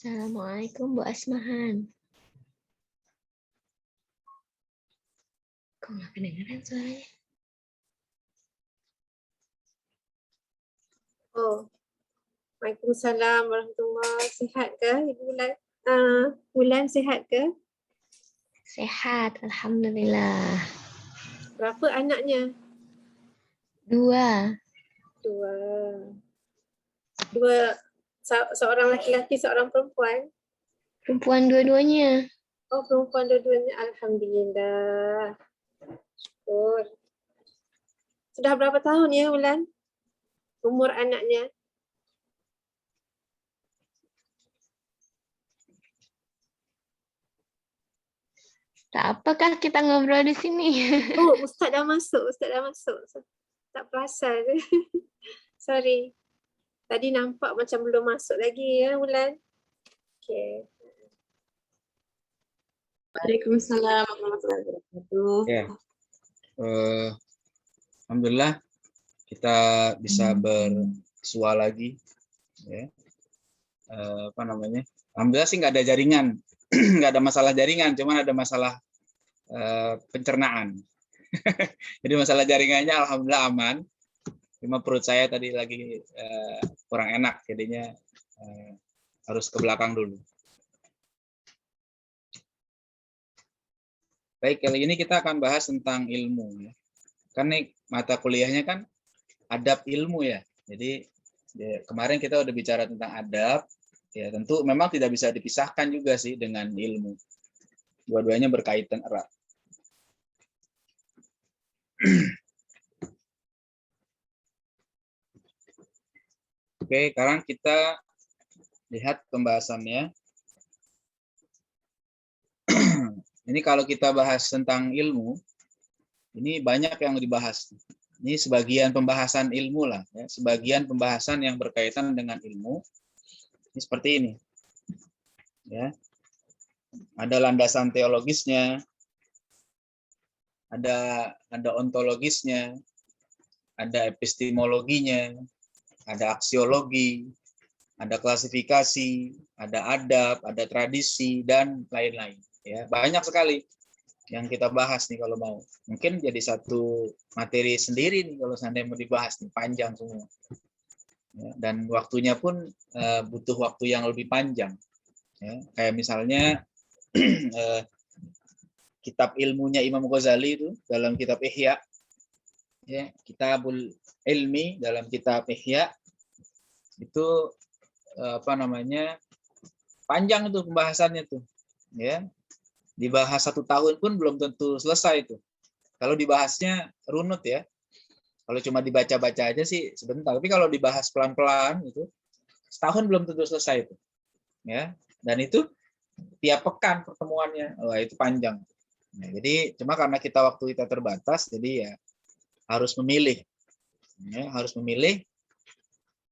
Assalamualaikum Bu Asmahan. Kok nggak kedengeran suaranya? Oh, Waalaikumsalam warahmatullahi. Sihat ke Ibu Bulan? Bulan sihat ke? Sehat, alhamdulillah. Berapa anaknya? 2. Dua. Dua, seorang laki-laki, seorang perempuan. Perempuan dua-duanya. Oh, perempuan dua-duanya. Alhamdulillah. Syukur. Sudah berapa tahun ya Bulan? Umur anaknya? Tak apakah kita ngobrol di sini? Oh, Ustaz dah masuk. Ustaz dah masuk. Tak perasan. Sorry. Tadi nampak macam belum masuk lagi ya Bulan. Okay. Waalaikumsalam warahmatullahi wabarakatuh. Ya, alhamdulillah kita bisa bersua lagi. Ya. Apa namanya? Alhamdulillah sih nggak ada jaringan, nggak ada masalah jaringan, cuman ada masalah pencernaan. Jadi masalah jaringannya alhamdulillah aman. Cuma perut saya tadi lagi kurang enak, jadinya harus ke belakang dulu. Baik, kali ini kita akan bahas tentang ilmu. Ya. kan nih mata kuliahnya kan adab ilmu ya. Jadi kemarin kita udah bicara tentang adab, ya tentu memang tidak bisa dipisahkan juga sih dengan ilmu. Dua-duanya berkaitan erat. Oke, sekarang kita lihat pembahasannya. Ini kalau kita bahas tentang ilmu, ini banyak yang dibahas. Ini sebagian pembahasan ilmu lah, ya. Sebagian pembahasan yang berkaitan dengan ilmu. Ini seperti ini. Ya. Ada landasan teologisnya, ada ontologisnya, ada epistemologinya, ada aksiologi, ada klasifikasi, ada adab, ada tradisi, dan lain-lain. Ya, banyak sekali yang kita bahas nih kalau mau. Mungkin jadi satu materi sendiri nih kalau seandainya mau dibahas nih, panjang semua. Ya, dan waktunya pun butuh waktu yang lebih panjang. Ya, kayak misalnya kitab ilmunya Imam Ghazali itu dalam kitab Ihya, ya, Kitabul Ilmi dalam kitab Ihya itu panjang itu pembahasannya tuh, ya. Dibahas 1 tahun pun belum tentu selesai itu. Kalau dibahasnya runut ya. Kalau cuma dibaca-baca aja sih sebentar. Tapi kalau dibahas pelan-pelan itu setahun belum tentu selesai itu. Ya. Dan itu tiap pekan pertemuannya. Wah, itu panjang. Nah, jadi cuma karena waktu kita terbatas, jadi ya harus memilih. Ya, harus memilih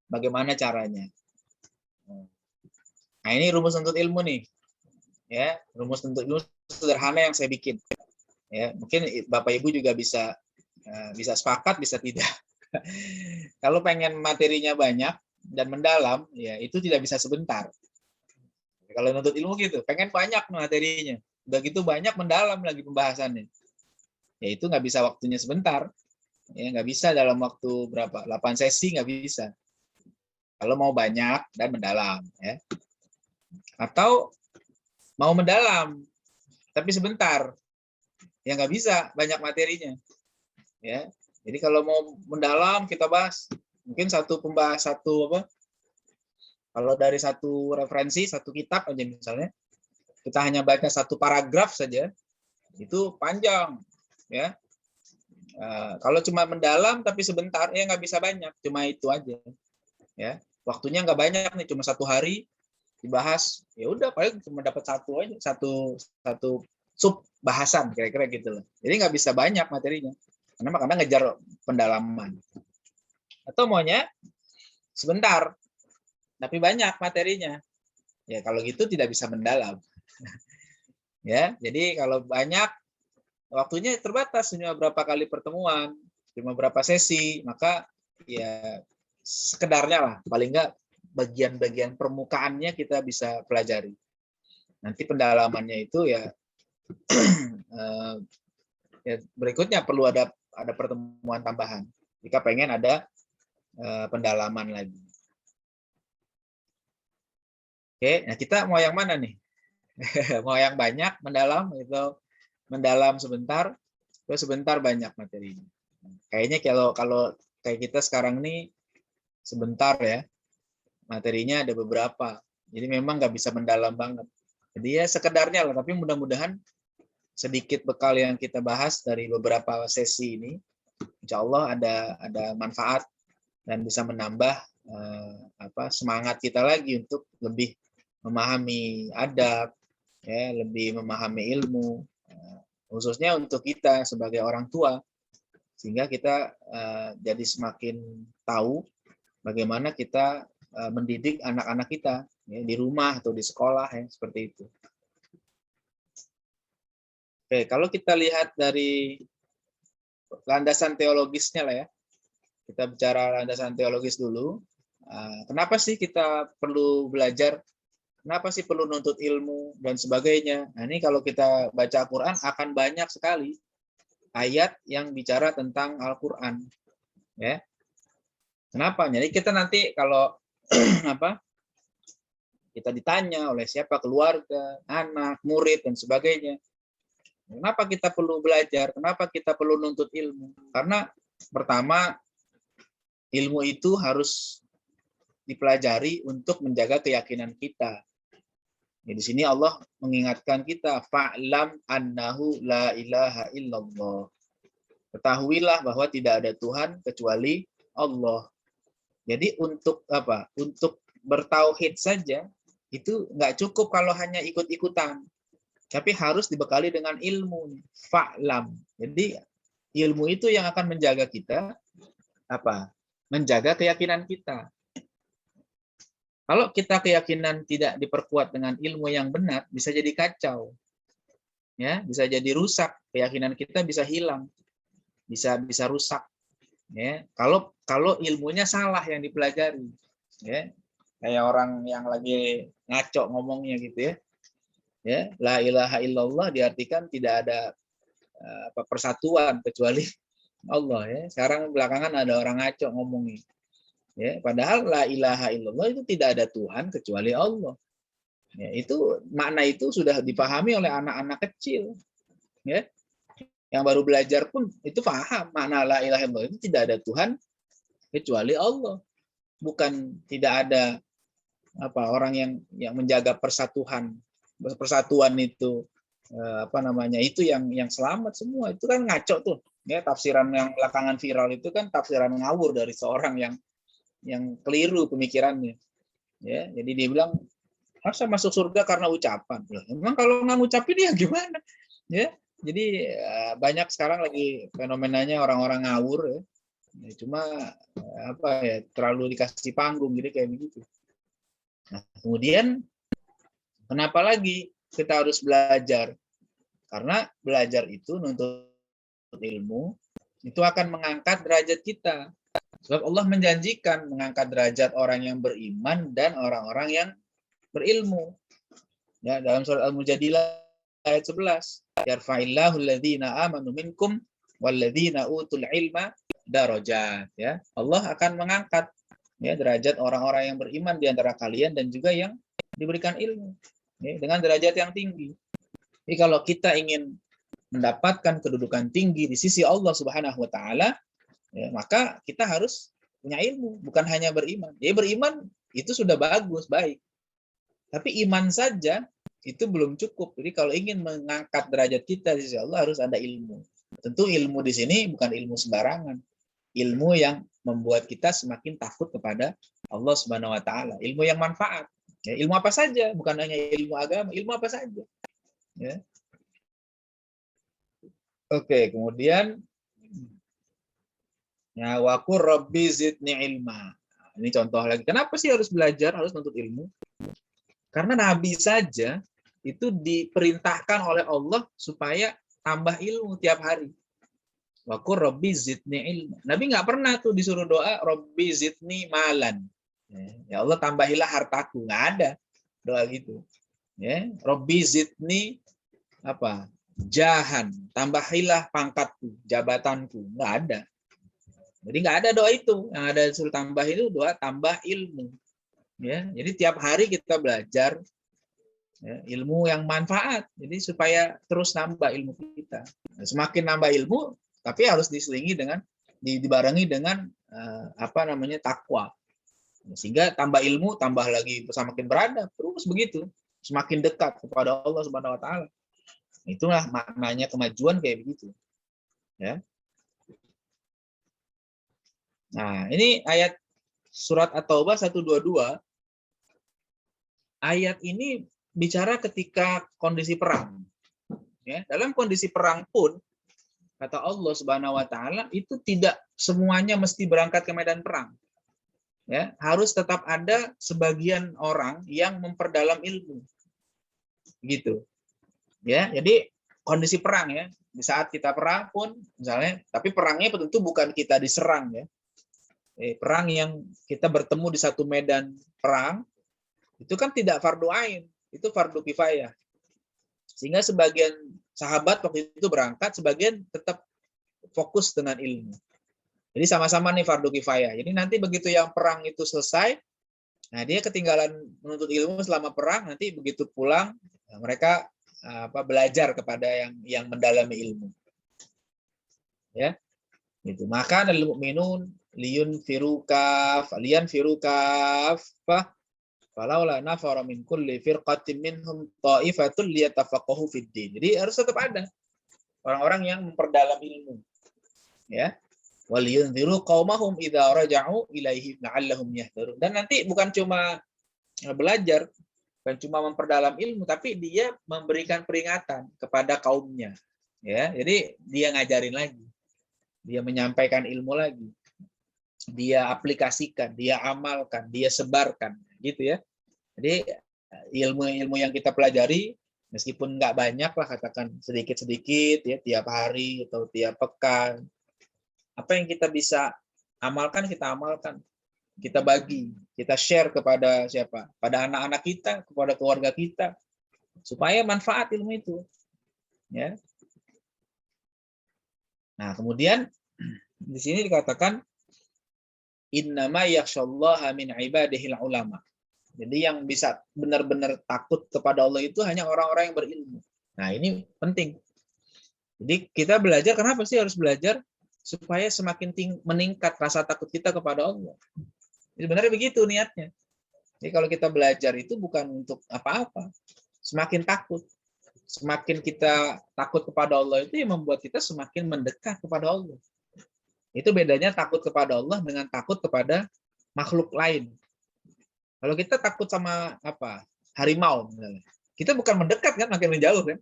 bagaimana caranya. Nah, ini rumus untuk ilmu nih. Ya, rumus untuk ilmu sederhana yang saya bikin. Ya, mungkin Bapak Ibu juga bisa sepakat, bisa tidak. Kalau pengen materinya banyak dan mendalam, ya itu tidak bisa sebentar. Kalau nuntut ilmu gitu, pengen banyak materinya, udah gitu banyak mendalam lagi pembahasannya. Ya itu nggak bisa waktunya sebentar. Ya nggak bisa dalam waktu berapa? 8 sesi nggak bisa. Kalau mau banyak dan mendalam, ya. Atau mau mendalam tapi sebentar, ya nggak bisa banyak materinya, ya. Jadi kalau mau mendalam kita bahas mungkin kalau dari satu referensi, satu kitab aja misalnya, kita hanya baca 1 paragraf saja, itu panjang, ya. Kalau cuma mendalam tapi sebentar, ya nggak bisa banyak, cuma itu aja, ya. Waktunya nggak banyak nih, cuma 1 hari dibahas, ya udah paling cuma dapat satu aja, satu sub bahasan kira-kira gitu loh. Jadi nggak bisa banyak materinya karena ngejar pendalaman. Atau maunya sebentar tapi banyak materinya, ya kalau gitu tidak bisa mendalam. Ya, jadi kalau banyak waktunya terbatas, cuma berapa kali pertemuan, cuma berapa sesi, maka ya sekedarnya lah, paling nggak bagian-bagian permukaannya kita bisa pelajari. Nanti pendalamannya itu ya, ya berikutnya perlu ada pertemuan tambahan jika pengen ada pendalaman lagi. Oke, nah kita mau yang mana nih? Mau yang banyak mendalam itu mendalam sebentar, terus sebentar banyak materinya. Kayaknya kalau kayak kita sekarang nih sebentar ya, materinya ada beberapa, jadi memang nggak bisa mendalam banget. Jadi ya sekedarnya lah, tapi mudah-mudahan sedikit bekal yang kita bahas dari beberapa sesi ini, insya Allah ada manfaat dan bisa menambah semangat kita lagi untuk lebih memahami adab, ya, lebih memahami ilmu, khususnya untuk kita sebagai orang tua, sehingga kita jadi semakin tahu bagaimana kita mendidik anak-anak kita, ya, di rumah atau di sekolah, ya, seperti itu. Oke, kalau kita lihat dari landasan teologisnya lah ya, kita bicara landasan teologis dulu. Kenapa sih kita perlu belajar? Kenapa sih perlu nuntut ilmu dan sebagainya? Nah, ini kalau kita baca Al-Quran akan banyak sekali ayat yang bicara tentang Al-Quran, ya. Kenapa? Jadi kita nanti kalau kita ditanya oleh siapa, keluarga, anak, murid dan sebagainya, Kenapa kita perlu belajar? Kenapa kita perlu nuntut ilmu? Karena pertama, ilmu itu harus dipelajari untuk menjaga keyakinan kita. Ya, di sini Allah mengingatkan kita, fa'lam annahu la ilaha illallah. Ketahuilah bahwa tidak ada Tuhan kecuali Allah. Jadi untuk apa? Untuk bertauhid saja itu nggak cukup kalau hanya ikut-ikutan, tapi harus dibekali dengan ilmu. Fa'lam. Jadi ilmu itu yang akan menjaga kita apa? Menjaga keyakinan kita. Kalau kita keyakinan tidak diperkuat dengan ilmu yang benar, bisa jadi kacau. Ya, bisa jadi rusak, keyakinan kita bisa hilang. Bisa rusak. Ya, kalau ilmunya salah yang dipelajari. Ya. Kayak orang yang lagi ngaco ngomongnya gitu ya. Ya, la ilaha illallah diartikan tidak ada persatuan kecuali Allah ya. Sekarang belakangan ada orang ngaco ngomongnya. Ya, padahal la ilaha illallah itu tidak ada Tuhan kecuali Allah. Ya, itu makna itu sudah dipahami oleh anak-anak kecil. Ya. Yang baru belajar pun itu paham makna la ilaha illallah itu tidak ada Tuhan kecuali Allah. Bukan tidak ada orang yang menjaga persatuan itu itu yang selamat semua. Itu kan ngaco tuh. Ya, tafsiran yang belakangan viral itu kan tafsiran ngawur dari seorang yang keliru pemikirannya. Ya, jadi dia bilang masa masuk surga karena ucapan. Emang kalau nggak ngucapin ya gimana? Ya, jadi banyak sekarang lagi fenomenanya orang-orang ngawur ya. Cuma terlalu dikasih panggung jadi kayak begitu. Nah, kemudian kenapa lagi kita harus belajar? Karena belajar itu nuntut ilmu itu akan mengangkat derajat kita. Sebab Allah menjanjikan mengangkat derajat orang yang beriman dan orang-orang yang berilmu. Ya, dalam surat Al-Mujadilah ayat 11, yarfa'illahu alladhina amanu minkum walladhina utul ilma darajat. Ya, Allah akan mengangkat ya derajat orang-orang yang beriman di antara kalian dan juga yang diberikan ilmu ya, dengan derajat yang tinggi. Jadi kalau kita ingin mendapatkan kedudukan tinggi di sisi Allah Subhanahu wa taala, ya, maka kita harus punya ilmu, bukan hanya beriman. Ya, beriman itu sudah bagus, baik. Tapi iman saja itu belum cukup. Jadi kalau ingin mengangkat derajat kita di sisi Allah harus ada ilmu. Tentu ilmu di sini bukan ilmu sembarangan. Ilmu yang membuat kita semakin takut kepada Allah Subhanahu wa taala. Ilmu yang manfaat. Ya, ilmu apa saja, bukan hanya ilmu agama, ilmu apa saja. Ya. Oke, kemudian ya waqur rabbi zidni ilma. Ini contoh lagi. Kenapa sih harus belajar, harus nuntut ilmu? Karena Nabi saja itu diperintahkan oleh Allah supaya tambah ilmu tiap hari. Waqur rabbi zidni ilma. Nabi nggak pernah tuh disuruh doa rabbi zidni malan. Ya Allah tambahilah hartaku. Nggak ada doa gitu. Ya, rabbi zidni jahan, tambahilah pangkatku, jabatanku. Nggak ada. Jadi nggak ada doa itu. Yang ada disuruh tambah itu doa tambah ilmu. Ya, jadi tiap hari kita belajar ya, ilmu yang manfaat. Jadi supaya terus nambah ilmu kita. Semakin nambah ilmu, tapi harus diselingi dengan dibarengi dengan takwa. Sehingga tambah ilmu, tambah lagi semakin beradab, terus begitu. Semakin dekat kepada Allah Subhanahu wa taala. Itulah maknanya kemajuan kayak begitu. Ya. Nah, ini ayat surat At-Taubah 122. Ayat ini bicara ketika kondisi perang. Ya, dalam kondisi perang pun kata Allah Subhanahu wa taala itu tidak semuanya mesti berangkat ke medan perang. Ya, harus tetap ada sebagian orang yang memperdalam ilmu. Gitu. Ya, jadi kondisi perang ya. Di saat kita perang pun misalnya, tapi perangnya tentu bukan kita diserang ya. Perang yang kita bertemu di satu medan perang itu kan tidak fardu ain, itu fardu kifayah. Sehingga sebagian sahabat waktu itu berangkat, sebagian tetap fokus dengan ilmu. Jadi sama-sama nih fardu kifayah. Jadi nanti begitu yang perang itu selesai, nah dia ketinggalan menuntut ilmu selama perang, nanti begitu pulang mereka belajar kepada yang mendalami ilmu. Ya. Itu. Maka lil mu'minun liyanfiru kaffah falaula nafara min kulli firqatin minhum ta'ifatun liyatafaqahu fid din. Jadi harus tetap ada orang-orang yang memperdalam ilmu. Ya. Waliyunziru qaumahum idza raja'u ilaihim la'allahum yahdharun. Dan nanti bukan cuma belajar, bukan cuma memperdalam ilmu, tapi dia memberikan peringatan kepada kaumnya. Ya, jadi dia ngajarin lagi. Dia menyampaikan ilmu lagi. Dia aplikasikan, dia amalkan, dia sebarkan, gitu ya. Jadi ilmu-ilmu yang kita pelajari meskipun nggak banyak lah, katakan sedikit-sedikit ya, tiap hari atau tiap pekan. Apa yang kita bisa amalkan, kita amalkan. Kita bagi, kita share kepada siapa? Pada anak-anak kita, kepada keluarga kita, supaya manfaat ilmu itu. Ya. Nah, kemudian di sini dikatakan innama yakhsyallaha min ibadihil ulama. Jadi yang bisa benar-benar takut kepada Allah itu hanya orang-orang yang berilmu. Nah, ini penting. Jadi kita belajar, kenapa sih harus belajar? Supaya semakin meningkat rasa takut kita kepada Allah. Sebenarnya begitu niatnya. Jadi kalau kita belajar itu bukan untuk apa-apa. Semakin takut. Semakin kita takut kepada Allah itu yang membuat kita semakin mendekat kepada Allah. Itu bedanya takut kepada Allah dengan takut kepada makhluk lain. Kalau kita takut sama harimau misalnya, kita bukan mendekat kan, makin menjauh kan.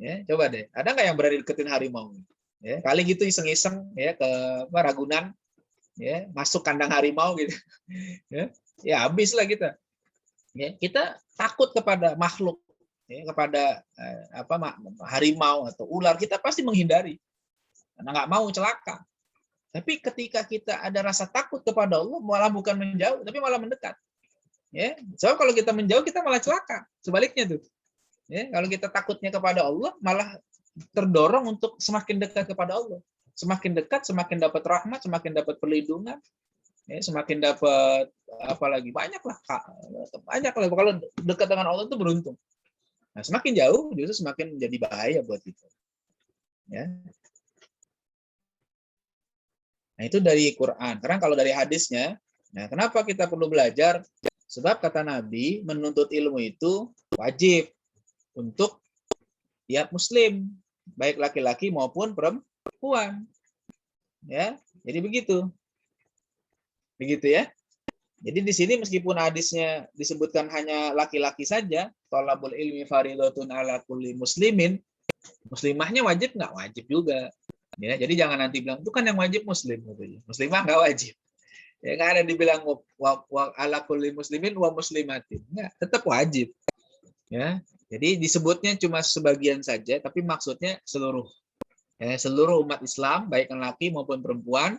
Ya, coba deh, ada nggak yang berani deketin harimau? Ya, kali gitu iseng-iseng ya ke Ragunan, ya masuk kandang harimau gitu, ya habis lah kita. Ya, kita takut kepada makhluk, ya, kepada harimau atau ular, kita pasti menghindari karena nggak mau celaka. Tapi ketika kita ada rasa takut kepada Allah, malah bukan menjauh, tapi malah mendekat. Ya, so kalau kita menjauh, kita malah celaka. Sebaliknya tuh. Ya, kalau kita takutnya kepada Allah, malah terdorong untuk semakin dekat kepada Allah. Semakin dekat, semakin dapat rahmat, semakin dapat perlindungan, ya, semakin dapat apalagi banyak lah. Kalau dekat dengan Allah itu beruntung. Nah, semakin jauh, justru semakin menjadi bahaya buat kita. Ya. Nah, itu dari Quran. Karena kalau dari hadisnya, nah kenapa kita perlu belajar? Sebab kata Nabi, menuntut ilmu itu wajib untuk tiap muslim, baik laki-laki maupun perempuan. Ya, jadi begitu. Begitu ya. Jadi di sini meskipun hadisnya disebutkan hanya laki-laki saja, thalabul ilmi fardhatun ala kulli muslimin, muslimahnya wajib nggak? Wajib juga. Ya, jadi jangan nanti bilang itu kan yang wajib muslim, muslimah nggak wajib. Ya nggak ada dibilang wa ala kulli muslimin wa muslimatin, nggak, tetap wajib. Ya, jadi disebutnya cuma sebagian saja, tapi maksudnya seluruh. Ya, seluruh umat Islam, baik laki maupun perempuan,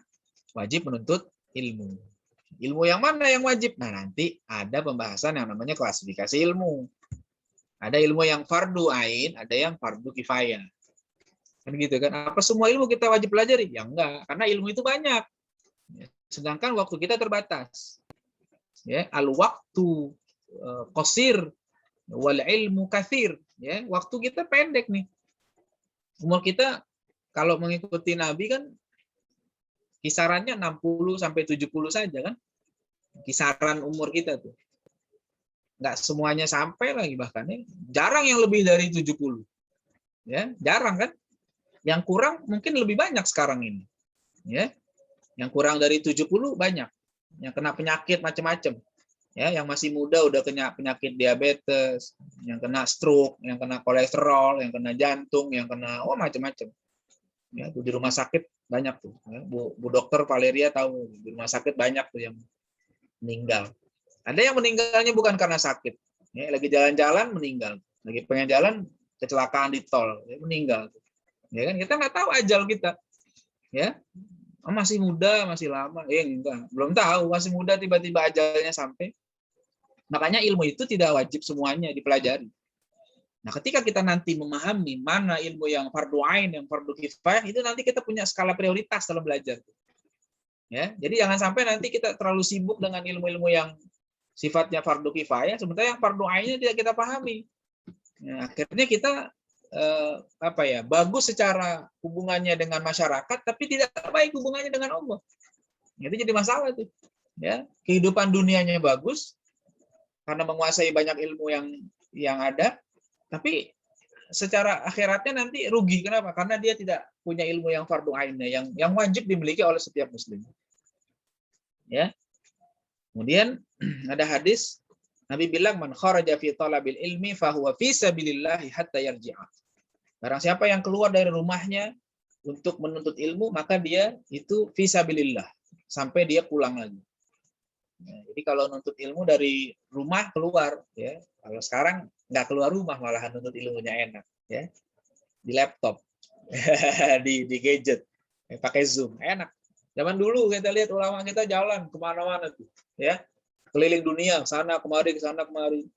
wajib menuntut ilmu. Ilmu yang mana yang wajib? Nah, nanti ada pembahasan yang namanya klasifikasi ilmu. Ada ilmu yang fardu ain, ada yang fardu kifayah. Kan gitu kan? Apa semua ilmu kita wajib pelajari? Ya enggak, karena ilmu itu banyak. Sedangkan waktu kita terbatas. Ya, al-waqtu qasir wal ilmu katsir. Ya, waktu kita pendek nih. Umur kita kalau mengikuti Nabi kan kisarannya 60 sampai 70 saja kan. Kisaran umur kita tuh. Enggak semuanya sampai lagi bahkan ya. Jarang yang lebih dari 70. Ya, jarang kan? Yang kurang mungkin lebih banyak sekarang ini. Ya. Yang kurang dari 70 banyak. Yang kena penyakit macam-macam. Ya, yang masih muda udah kena penyakit diabetes, yang kena stroke, yang kena kolesterol, yang kena jantung, yang kena macam-macam. Ya, tuh di rumah sakit banyak tuh. Ya, Bu dokter Valeria tahu di rumah sakit banyak tuh yang meninggal. Ada yang meninggalnya bukan karena sakit. Ya, lagi jalan-jalan meninggal. Lagi pengen jalan kecelakaan di tol, ya, meninggal. Ya kan, kita nggak tahu ajal kita. Ya. Masih muda, masih lama. Enggak, belum tahu, masih muda tiba-tiba ajalnya sampai. Makanya ilmu itu tidak wajib semuanya dipelajari. Nah, ketika kita nanti memahami mana ilmu yang fardu ain, yang fardu kifayah, itu nanti kita punya skala prioritas dalam belajar. Ya, jadi jangan sampai nanti kita terlalu sibuk dengan ilmu-ilmu yang sifatnya fardu kifayah, sementara yang fardu ainnya tidak kita pahami. Nah, akhirnya kita bagus secara hubungannya dengan masyarakat, tapi tidak baik hubungannya dengan Allah. Itu jadi masalah tuh. Ya, kehidupan dunianya bagus karena menguasai banyak ilmu yang ada, tapi secara akhiratnya nanti rugi. Kenapa? Karena dia tidak punya ilmu yang fardu ainnya, yang wajib dimiliki oleh setiap muslim. Ya. Kemudian ada hadis Nabi bilang, man kharaja fi talabil ilmi fahuwa fi sabilillah hatta yarji'a. Barang siapa yang keluar dari rumahnya untuk menuntut ilmu, maka dia itu fi sabilillah sampai dia pulang lagi. Nah, jadi kalau nuntut ilmu dari rumah keluar, ya. Kalau sekarang nggak keluar rumah malahan nuntut ilmunya enak, ya. Di laptop, di gadget, pakai Zoom, enak. Zaman dulu kita lihat ulama kita jalan kemana-mana tuh, ya. Keliling dunia, sana kemari, ke sana kemari.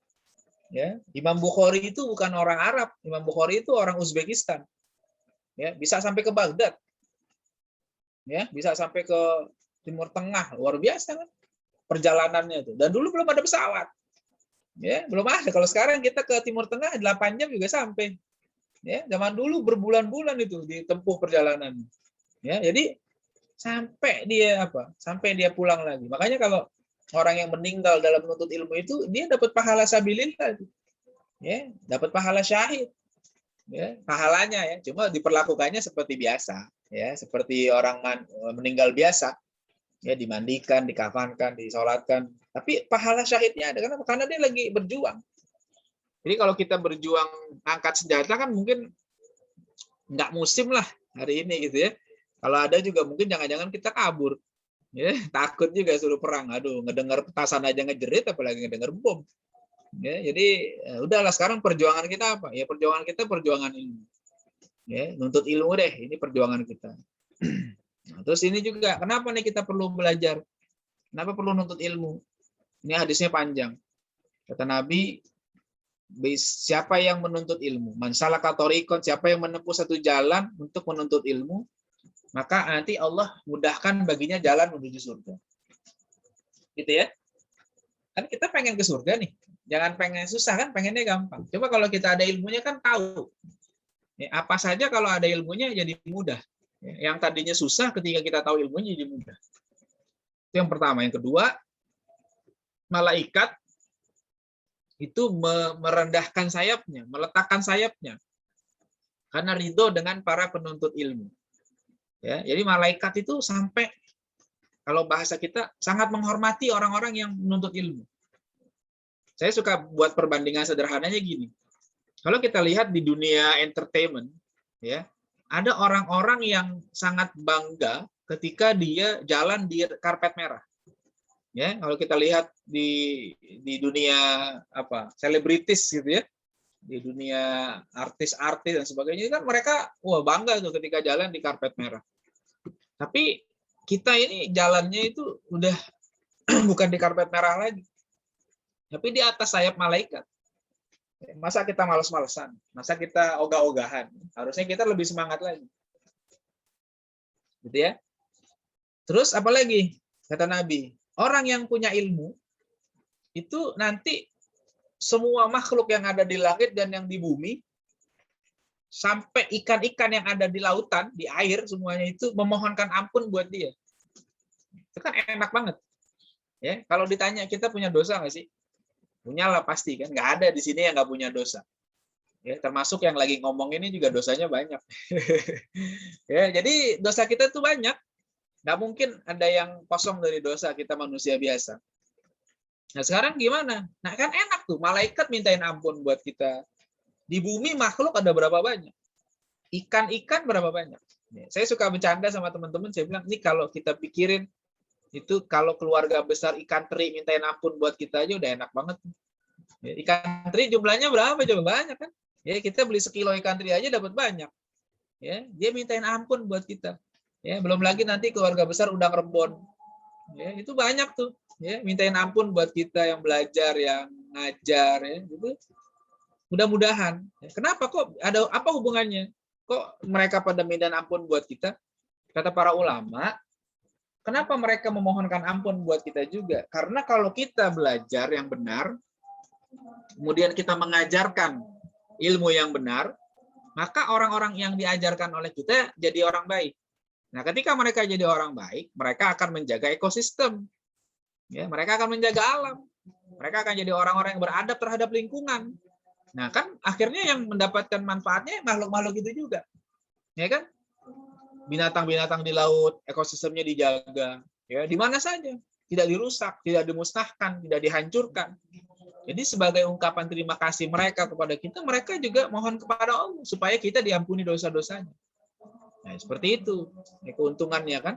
Ya, Imam Bukhari itu bukan orang Arab, Imam Bukhari itu orang Uzbekistan. Ya, bisa sampai ke Baghdad. Ya, bisa sampai ke Timur Tengah, luar biasa kan perjalanannya itu. Dan dulu belum ada pesawat. Ya, belum ada. Kalau sekarang kita ke Timur Tengah 8 jam juga sampai. Ya, zaman dulu berbulan-bulan itu ditempuh perjalanan. Ya, jadi sampai dia pulang lagi. Makanya kalau orang yang meninggal dalam menuntut ilmu itu dia dapat pahala sabilillah, ya, dapat pahala syahid, ya, pahalanya ya. Cuma diperlakukannya seperti biasa, ya, seperti orang meninggal biasa, ya, dimandikan, dikafankan, disolatkan. Tapi pahala syahidnya ada. Kenapa? Karena dia lagi berjuang. Jadi kalau kita berjuang angkat senjata kan mungkin nggak musim lah hari ini gitu ya. Kalau ada juga mungkin jangan-jangan kita kabur. Ya, takut juga suruh perang. Aduh, ngedengar petasan aja ngejerit, apalagi ngedengar bom. Ya, jadi udahlah sekarang perjuangan kita apa? Ya perjuangan kita perjuangan ilmu. Ya, nuntut ilmu deh, ini perjuangan kita. Nah, terus ini juga kenapa nih kita perlu belajar? Kenapa perlu nuntut ilmu? Ini hadisnya panjang. Kata Nabi, siapa yang menuntut ilmu? Man salaka thariqan, siapa yang menempuh satu jalan untuk menuntut ilmu, maka nanti Allah mudahkan baginya jalan menuju surga. Gitu ya. Kan kita pengen ke surga nih. Jangan pengen susah kan, pengennya gampang. Coba kalau kita ada ilmunya kan tahu. Ya, apa saja kalau ada ilmunya jadi mudah. Ya, yang tadinya susah ketika kita tahu ilmunya jadi mudah. Itu yang pertama. Yang kedua, malaikat itu merendahkan sayapnya, meletakkan sayapnya. Karena ridho dengan para penuntut ilmu. Ya, jadi malaikat itu sampai, kalau bahasa kita, sangat menghormati orang-orang yang menuntut ilmu. Saya suka buat perbandingan sederhananya gini. Kalau kita lihat di dunia entertainment, ya, ada orang-orang yang sangat bangga ketika dia jalan di karpet merah. Ya, kalau kita lihat di dunia selebritis gitu ya, di dunia artis-artis dan sebagainya, kan mereka bangga tuh ketika jalan di karpet merah. Tapi kita ini jalannya itu udah bukan di karpet merah lagi, tapi di atas sayap malaikat. Masa kita malas-malesan? Masa kita ogah-ogahan? Harusnya kita lebih semangat lagi. Gitu ya. Terus apa lagi? Kata Nabi, orang yang punya ilmu itu nanti semua makhluk yang ada di langit dan yang di bumi, sampai ikan-ikan yang ada di lautan, di air, semuanya itu memohonkan ampun buat dia. Itu kan enak banget. Ya, kalau ditanya kita punya dosa nggak sih? Punyalah pasti kan. Nggak ada di sini yang nggak punya dosa. Ya, termasuk yang lagi ngomong ini juga dosanya banyak. Ya, jadi dosa kita tuh banyak. Nggak mungkin ada yang kosong dari dosa, kita manusia biasa. Nah sekarang gimana? Nah kan enak tuh, malaikat mintain ampun buat kita. Di bumi makhluk ada berapa banyak? Ikan-ikan berapa banyak? Saya suka bercanda sama teman-teman, saya bilang, ini kalau kita pikirin, itu kalau keluarga besar ikan teri mintain ampun buat kita aja udah enak banget. Ikan teri jumlahnya berapa? Coba banyak kan? Ya, kita beli sekilo ikan teri aja dapat banyak. Ya, dia mintain ampun buat kita. Ya, belum lagi nanti keluarga besar udang rebon. Ya, itu banyak tuh. Ya, mintain ampun buat kita yang belajar, yang ngajar, ya, gitu. Mudah-mudahan. Kenapa kok ada apa hubungannya? Kok mereka pada minta ampun buat kita? Kata para ulama, kenapa mereka memohonkan ampun buat kita juga? Karena kalau kita belajar yang benar, kemudian kita mengajarkan ilmu yang benar, maka orang-orang yang diajarkan oleh kita jadi orang baik. Nah, ketika mereka jadi orang baik, mereka akan menjaga ekosistem. Ya, mereka akan menjaga alam. Mereka akan jadi orang-orang yang beradab terhadap lingkungan. Nah, kan akhirnya yang mendapatkan manfaatnya makhluk-makhluk itu juga. Ya kan? Binatang-binatang di laut, ekosistemnya dijaga. Ya, di mana saja. Tidak dirusak, tidak dimusnahkan, tidak dihancurkan. Jadi sebagai ungkapan terima kasih mereka kepada kita, mereka juga mohon kepada Allah supaya kita diampuni dosa-dosanya. Nah, seperti itu. Ya, keuntungannya kan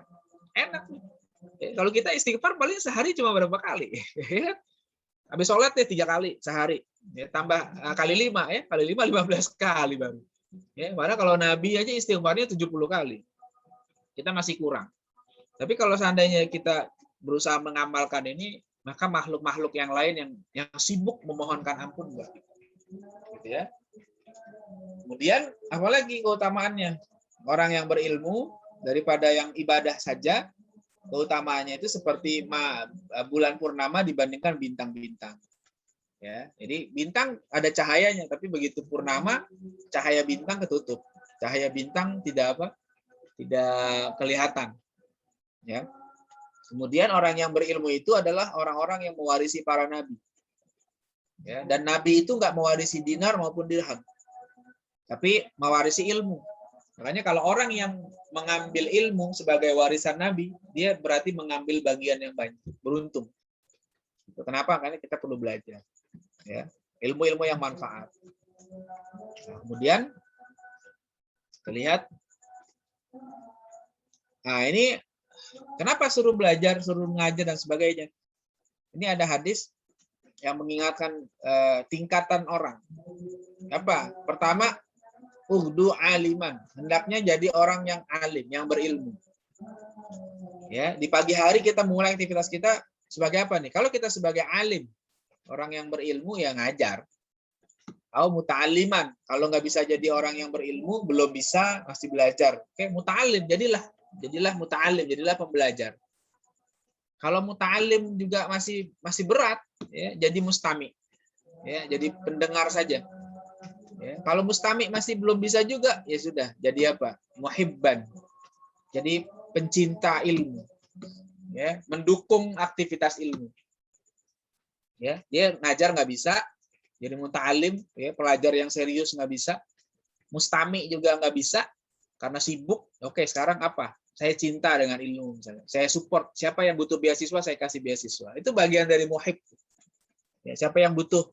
enak. Ya, kalau kita istighfar paling sehari cuma berapa kali? Habis sholat ya 3 kali sehari. Ya, tambah kali 5 ya, kali 5 15 kali baru. Ya, padahal kalau Nabi aja istighfarnya 70 kali. Kita masih kurang. Tapi kalau seandainya kita berusaha mengamalkan ini, maka makhluk-makhluk yang lain yang sibuk memohonkan ampun, gitu ya. Kemudian apalagi keutamaannya? Orang yang berilmu daripada yang ibadah saja, keutamaannya itu seperti bulan purnama dibandingkan bintang-bintang. Ya, jadi bintang ada cahayanya, tapi begitu purnama cahaya bintang ketutup. Cahaya bintang tidak kelihatan. Ya. Kemudian orang yang berilmu itu adalah orang-orang yang mewarisi para nabi. Ya, dan nabi itu nggak mewarisi dinar maupun dirham, tapi mewarisi ilmu. Makanya kalau orang yang mengambil ilmu sebagai warisan nabi, dia berarti mengambil bagian yang banyak, beruntung. Kenapa? Karena kita perlu belajar. Ya, ilmu-ilmu yang manfaat. Nah, kemudian kita lihat, nah ini kenapa suruh belajar, suruh mengajar dan sebagainya. Ini ada hadis yang mengingatkan tingkatan orang. Apa? Pertama, ugdu aliman, hendaknya jadi orang yang alim, yang berilmu. Ya, di pagi hari kita mulai aktivitas kita sebagai apa nih? Kalau kita sebagai alim, orang yang berilmu ya ngajar. Atau muta'aliman. Kalau nggak bisa jadi orang yang berilmu, belum bisa, masih belajar. Oke, muta'alim, jadilah muta'alim, jadilah pembelajar. Kalau muta'alim juga masih berat, ya, jadi mustami. Ya, jadi pendengar saja. Ya, kalau mustami masih belum bisa juga, ya sudah, jadi apa? Muhibban. Jadi pencinta ilmu. Ya, mendukung aktivitas ilmu. Ya, dia ngajar nggak bisa, jadi muta'alim, ya, pelajar yang serius nggak bisa, mustami juga nggak bisa karena sibuk. Oke, sekarang apa? Saya cinta dengan ilmu, misalnya. Saya support. Siapa yang butuh beasiswa, saya kasih beasiswa. Itu bagian dari muhib. Ya, siapa yang butuh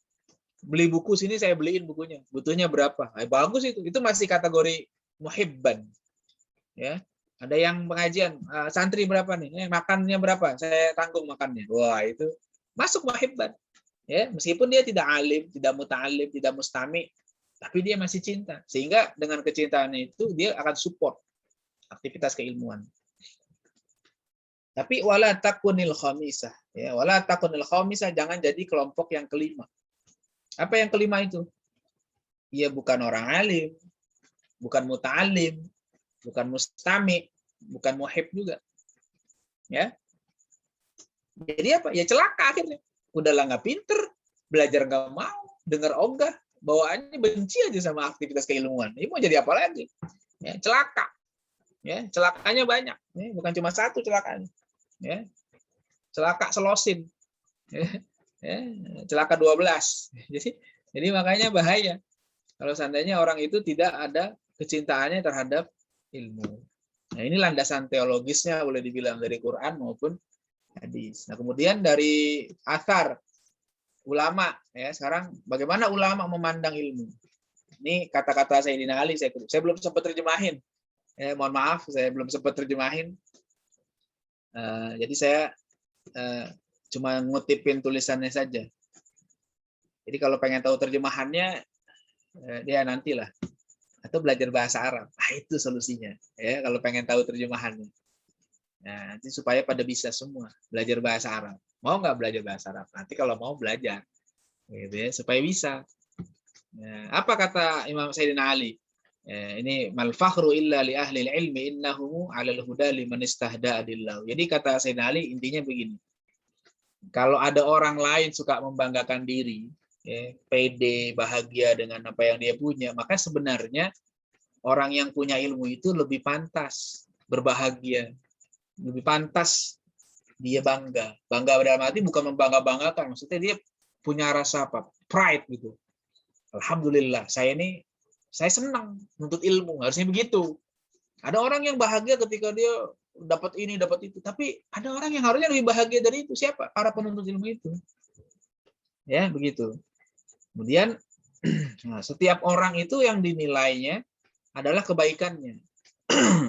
beli buku sini, saya beliin bukunya. Butuhnya berapa? Bagus itu. Itu masih kategori muhibban. Ya, ada yang pengajian, santri berapa nih? Makannya berapa? Saya tanggung makannya. Wah, itu masuk muhibban. Ya, meskipun dia tidak alim, tidak muta'alim, tidak mustami, tapi dia masih cinta. Sehingga dengan kecintaannya itu dia akan support aktivitas keilmuan. Tapi wala takunil khamisah, ya, wala takunil khamisah, jangan jadi kelompok yang kelima. Apa yang kelima itu? Ia bukan orang alim, bukan muta'alim, bukan mustami, bukan muhib juga. Ya. Jadi apa? Ya celaka akhirnya. Udahlah nggak pinter, belajar nggak mau, dengar ogah, bawaannya benci aja sama aktivitas keilmuan. Ini mau jadi apa lagi? Ya, celaka. Ya, celakanya banyak. Ya, bukan cuma satu celakanya. Ya. Celaka selosin. Ya, celaka 12. Jadi makanya bahaya. Kalau seandainya orang itu tidak ada kecintaannya terhadap ilmu. Nah, ini landasan teologisnya boleh dibilang dari Quran maupun hadis. Nah, kemudian dari athar ulama, ya, sekarang bagaimana ulama memandang ilmu. Ini kata-kata Sayyidina Ali, saya belum sempat terjemahin. Mohon maaf, saya belum sempat terjemahin. Jadi saya cuma ngutipin tulisannya saja. Jadi kalau pengen tahu terjemahannya, dia nantilah. Atau belajar bahasa Arab. Itu solusinya. Ya, kalau pengen tahu terjemahannya. Nah, nanti supaya pada bisa semua belajar bahasa Arab. Mau nggak belajar bahasa Arab? Nanti kalau mau belajar, gitu ya, supaya bisa. Nah, apa kata Imam Sayyidina Ali? Ini mal fakhru illa li ahli ilmi innahu 'alal huda liman istahda adillah. Jadi kata Sayyidina Ali intinya begini. Kalau ada orang lain suka membanggakan diri, ya, pede, bahagia dengan apa yang dia punya, maka sebenarnya orang yang punya ilmu itu lebih pantas berbahagia, lebih pantas dia bangga. Bangga dalam arti bukan membangga-banggakan, maksudnya dia punya rasa apa? Pride gitu. Alhamdulillah, saya senang menuntut ilmu, harusnya begitu. Ada orang yang bahagia ketika dia dapat ini, dapat itu, tapi ada orang yang harusnya lebih bahagia dari itu. Siapa? Para penuntut ilmu itu. Ya, begitu. Kemudian nah, setiap orang itu yang dinilainya adalah kebaikannya.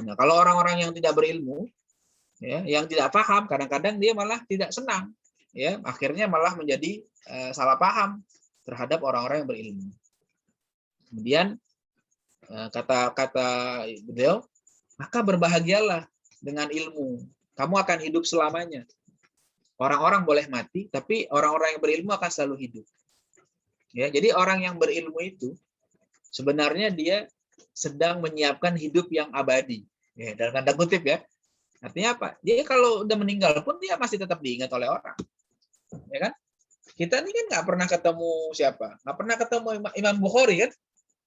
Nah, kalau orang-orang yang tidak berilmu, ya, yang tidak paham, kadang-kadang dia malah tidak senang, ya, akhirnya malah menjadi salah paham terhadap orang-orang yang berilmu. Kemudian kata beliau, maka berbahagialah dengan ilmu. Kamu akan hidup selamanya. Orang-orang boleh mati, tapi orang-orang yang berilmu akan selalu hidup. Ya, jadi orang yang berilmu itu sebenarnya dia sedang menyiapkan hidup yang abadi. Ya, dalam tanda kutip ya. Artinya apa? Dia kalau udah meninggal pun dia masih tetap diingat oleh orang. Ya kan? Kita ini kan nggak pernah ketemu siapa? Nggak pernah ketemu Imam Bukhari kan?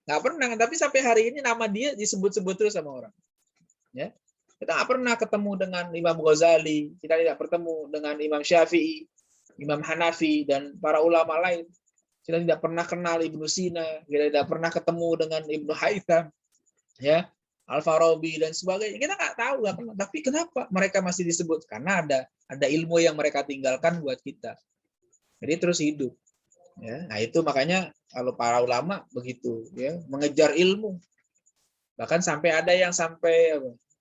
Nggak pernah. Tapi sampai hari ini nama dia disebut-sebut terus sama orang. Ya. Kita nggak pernah ketemu dengan Imam Ghazali. Kita tidak bertemu dengan Imam Syafi'i, Imam Hanafi, dan para ulama lain. Kita tidak pernah kenal Ibnu Sina. Kita tidak pernah ketemu dengan Ibnu Haytham. Ya. Al-Farabi dan sebagainya. Kita nggak tahu, nggak pernah. Tapi kenapa mereka masih disebut? Karena ada ilmu yang mereka tinggalkan buat kita. Jadi terus hidup. Ya, nah itu makanya kalau para ulama begitu, ya, mengejar ilmu. Bahkan sampai ada yang sampai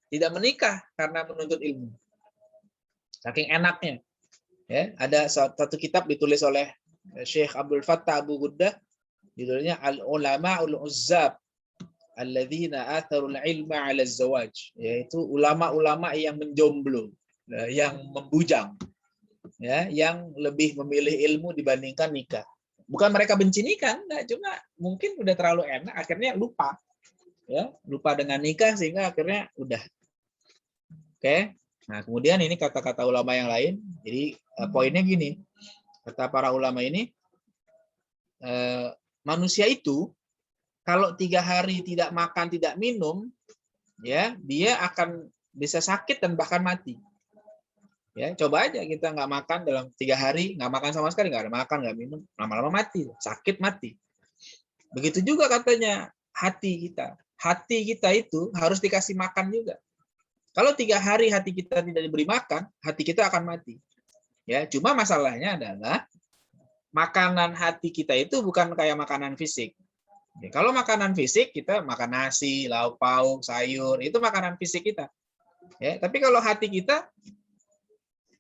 tidak menikah karena menuntut ilmu. Saking enaknya. Ya, ada satu kitab ditulis oleh Syekh Abdul Fattah Abu Ghuddah, judulnya Al-Ulama Ul-Uzzab alladzina atharul ilma 'ala az-zawaj, yaitu ulama-ulama yang menjomblo, yang membujang, ya, yang lebih memilih ilmu dibandingkan nikah. Bukan mereka benci nikah, enggak, cuma mungkin udah terlalu enak akhirnya lupa. Ya, lupa dengan nikah sehingga akhirnya udah. Oke. Nah, kemudian ini kata-kata ulama yang lain. Jadi poinnya gini. Kata para ulama ini, manusia itu kalau 3 hari tidak makan, tidak minum, ya, dia akan bisa sakit dan bahkan mati. Ya, coba aja kita nggak makan dalam 3 hari, nggak makan sama sekali, nggak ada makan, nggak minum, lama-lama mati, sakit mati. Begitu juga katanya hati kita. Hati kita itu harus dikasih makan juga. Kalau 3 hari hati kita tidak diberi makan, hati kita akan mati. Ya, cuma masalahnya adalah makanan hati kita itu bukan kayak makanan fisik. Ya, kalau makanan fisik kita makan nasi, lauk pauk, sayur, itu makanan fisik kita. Ya, tapi kalau hati kita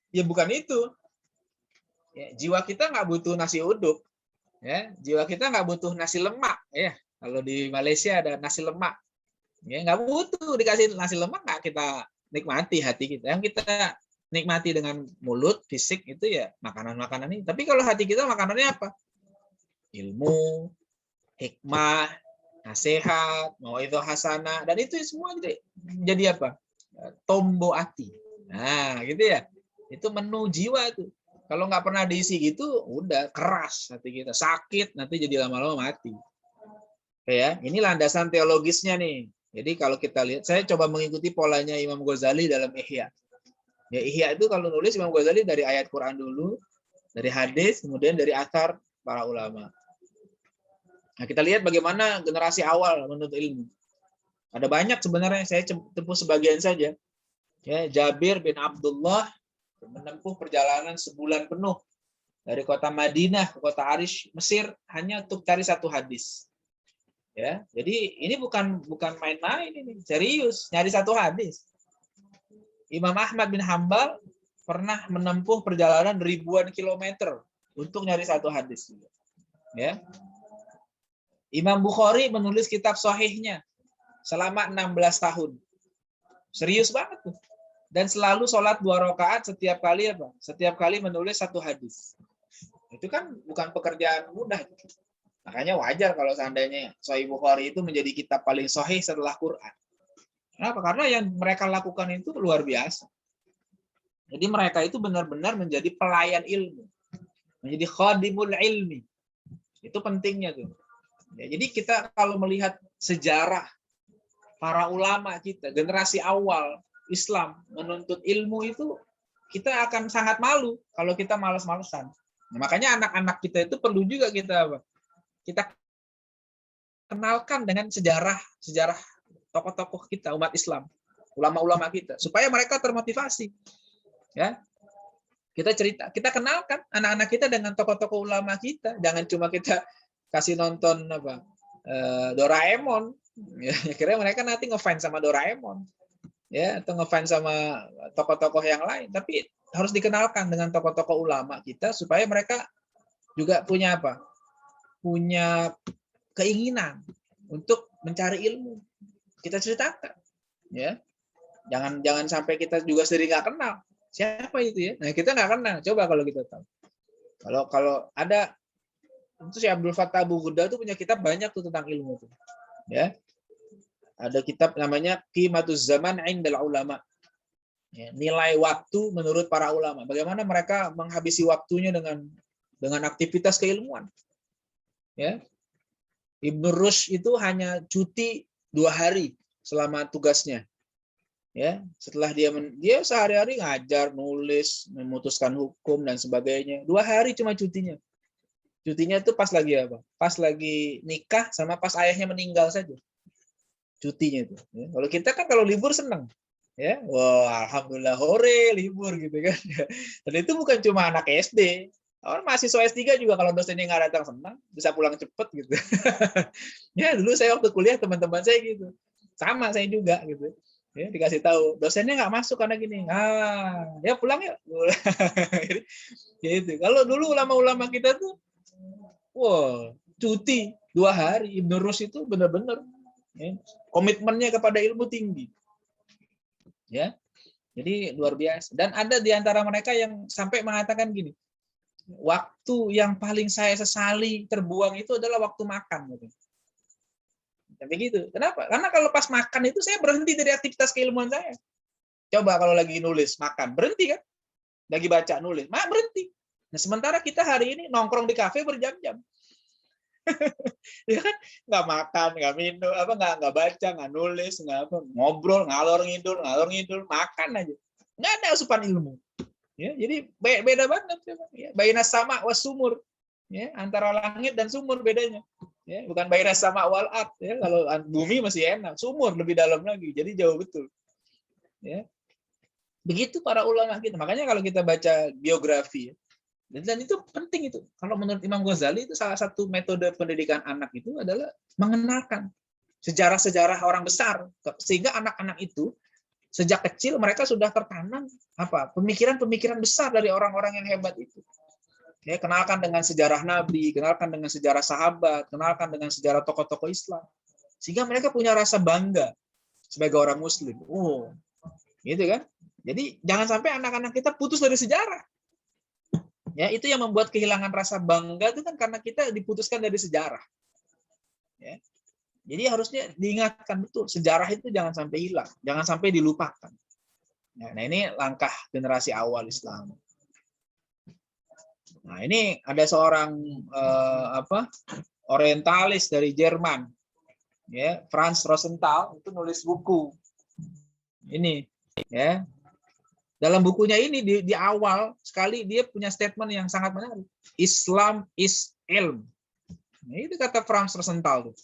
ya bukan itu. Ya, jiwa kita nggak butuh nasi uduk. Ya, jiwa kita nggak butuh nasi lemak. Ya, kalau di Malaysia ada nasi lemak. Ya, nggak butuh dikasih nasi lemak, nggak kita nikmati hati kita. Yang kita nikmati dengan mulut, fisik itu ya makanan-makanan ini. Tapi kalau hati kita makanannya apa? Ilmu, hikmah, nasihat, mauidhah hasanah, dan itu semua jadi apa? Tombo hati. Nah, gitu ya. Itu menu jiwa itu. Kalau nggak pernah diisi gitu, udah keras hati kita, sakit, nanti jadi lama-lama mati. Oke ya, ini landasan teologisnya nih. Jadi kalau kita lihat, saya coba mengikuti polanya Imam Ghazali dalam Ihya. Ya, Ihya itu kalau nulis Imam Ghazali dari ayat Quran dulu, dari hadis, kemudian dari athar para ulama. Nah, kita lihat bagaimana generasi awal menuntut ilmu. Ada banyak sebenarnya, saya tempuh sebagian saja. Ya, Jabir bin Abdullah menempuh perjalanan sebulan penuh dari kota Madinah ke kota Arish, Mesir, hanya untuk cari 1 hadis. Ya, jadi ini bukan main-main, ini serius, nyari 1 hadis. Imam Ahmad bin Hambal pernah menempuh perjalanan ribuan kilometer untuk nyari 1 hadis. Ya. Imam Bukhari menulis kitab Sahihnya selama 16 tahun. Serius banget tuh. Dan selalu sholat 2 rakaat setiap kali apa? Setiap kali menulis 1 hadis. Itu kan bukan pekerjaan mudah. Makanya wajar kalau seandainya Sahih Bukhari itu menjadi kitab paling sahih setelah Quran. Kenapa? Karena yang mereka lakukan itu luar biasa. Jadi mereka itu benar-benar menjadi pelayan ilmu. Menjadi khadimul ilmi. Itu pentingnya tuh. Ya, jadi kita kalau melihat sejarah para ulama kita, generasi awal Islam menuntut ilmu itu, kita akan sangat malu kalau kita malas-malesan. Nah, makanya anak-anak kita itu perlu juga kita kenalkan dengan sejarah tokoh-tokoh kita, umat Islam, ulama-ulama kita, supaya mereka termotivasi. Ya, kita kenalkan anak-anak kita dengan tokoh-tokoh ulama kita. Jangan cuma kita kasih nonton Doraemon. Ya, kira mereka nanti ngefans sama Doraemon, ya, atau ngefans sama tokoh-tokoh yang lain. Tapi harus dikenalkan dengan tokoh-tokoh ulama kita supaya mereka juga punya apa? Punya keinginan untuk mencari ilmu. Kita ceritakan, ya. Jangan sampai kita juga sendiri nggak kenal. Siapa itu ya? Nah, kita nggak kenal. Coba kalau kita tahu. Kalau ada itu si Abdul Fattah Abu Ghudda tuh punya kitab banyak tuh tentang ilmu tuh. Ya. Ada kitab namanya Qimatuz Zaman 'indal Ulama. Ya, nilai waktu menurut para ulama. Bagaimana mereka menghabisi waktunya dengan aktivitas keilmuan. Ya. Ibnu Rushd itu hanya cuti 2 hari selama tugasnya. Ya, setelah dia sehari-hari ngajar, nulis, memutuskan hukum dan sebagainya. 2 hari cuma cutinya. Cutinya itu pas lagi apa? Pas lagi nikah sama pas ayahnya meninggal saja. Cutinya itu. Ya. Kalau kita kan kalau libur senang. Ya, wah alhamdulillah hore libur gitu kan. Dan itu bukan cuma anak SD. Orang mahasiswa S3 juga kalau dosennya nggak datang senang, bisa pulang cepet gitu. Ya, dulu saya waktu kuliah teman-teman saya gitu. Sama saya juga gitu. Ya, dikasih tahu dosennya nggak masuk karena gini, ya pulang ya. Gitu. Kalau dulu ulama-ulama kita tuh, wow, cuti 2 hari. Ibnu Rushd itu benar-benar ya, komitmennya kepada ilmu tinggi, ya. Jadi luar biasa. Dan ada di antara mereka yang sampai mengatakan gini, waktu yang paling saya sesali terbuang itu adalah waktu makan. Gitu. Tapi gitu. Kenapa? Karena kalau pas makan itu saya berhenti dari aktivitas keilmuan saya. Coba kalau lagi nulis, makan, berhenti kan? Lagi baca, nulis, berhenti. Nah, sementara kita hari ini nongkrong di kafe berjam-jam. Ya kan? Nggak makan, nggak minum, nggak baca, nggak nulis, nggak ngobrol, ngalor ngidul, makan aja. Nggak ada asupan ilmu. Ya, jadi beda banget. Ya. Baina sama was sumur. Ya, antara langit dan sumur bedanya. Ya, bukan baina sama wal ard. Ya, kalau bumi masih enak, sumur lebih dalam lagi. Jadi jauh betul. Ya. Begitu para ulama kita. Makanya kalau kita baca biografi, dan itu penting itu. Kalau menurut Imam Ghazali itu salah satu metode pendidikan anak itu adalah mengenalkan sejarah-sejarah orang besar, sehingga anak-anak itu sejak kecil mereka sudah tertanam pemikiran-pemikiran besar dari orang-orang yang hebat itu. Ya, kenalkan dengan sejarah Nabi, kenalkan dengan sejarah sahabat, kenalkan dengan sejarah tokoh-tokoh Islam, sehingga mereka punya rasa bangga sebagai orang Muslim. Oh, gitu kan? Jadi jangan sampai anak-anak kita putus dari sejarah. Ya, itu yang membuat kehilangan rasa bangga itu kan karena kita diputuskan dari sejarah. Ya. Jadi harusnya diingatkan betul, sejarah itu jangan sampai hilang, jangan sampai dilupakan. Nah, ini langkah generasi awal Islam. Nah, ini ada seorang orientalis dari Jerman, ya, Franz Rosenthal, itu nulis buku. Ini, ya. Dalam bukunya ini di awal sekali dia punya statement yang sangat menarik. Islam is ilm. Nah, itu kata Franz Rosenthal tuh.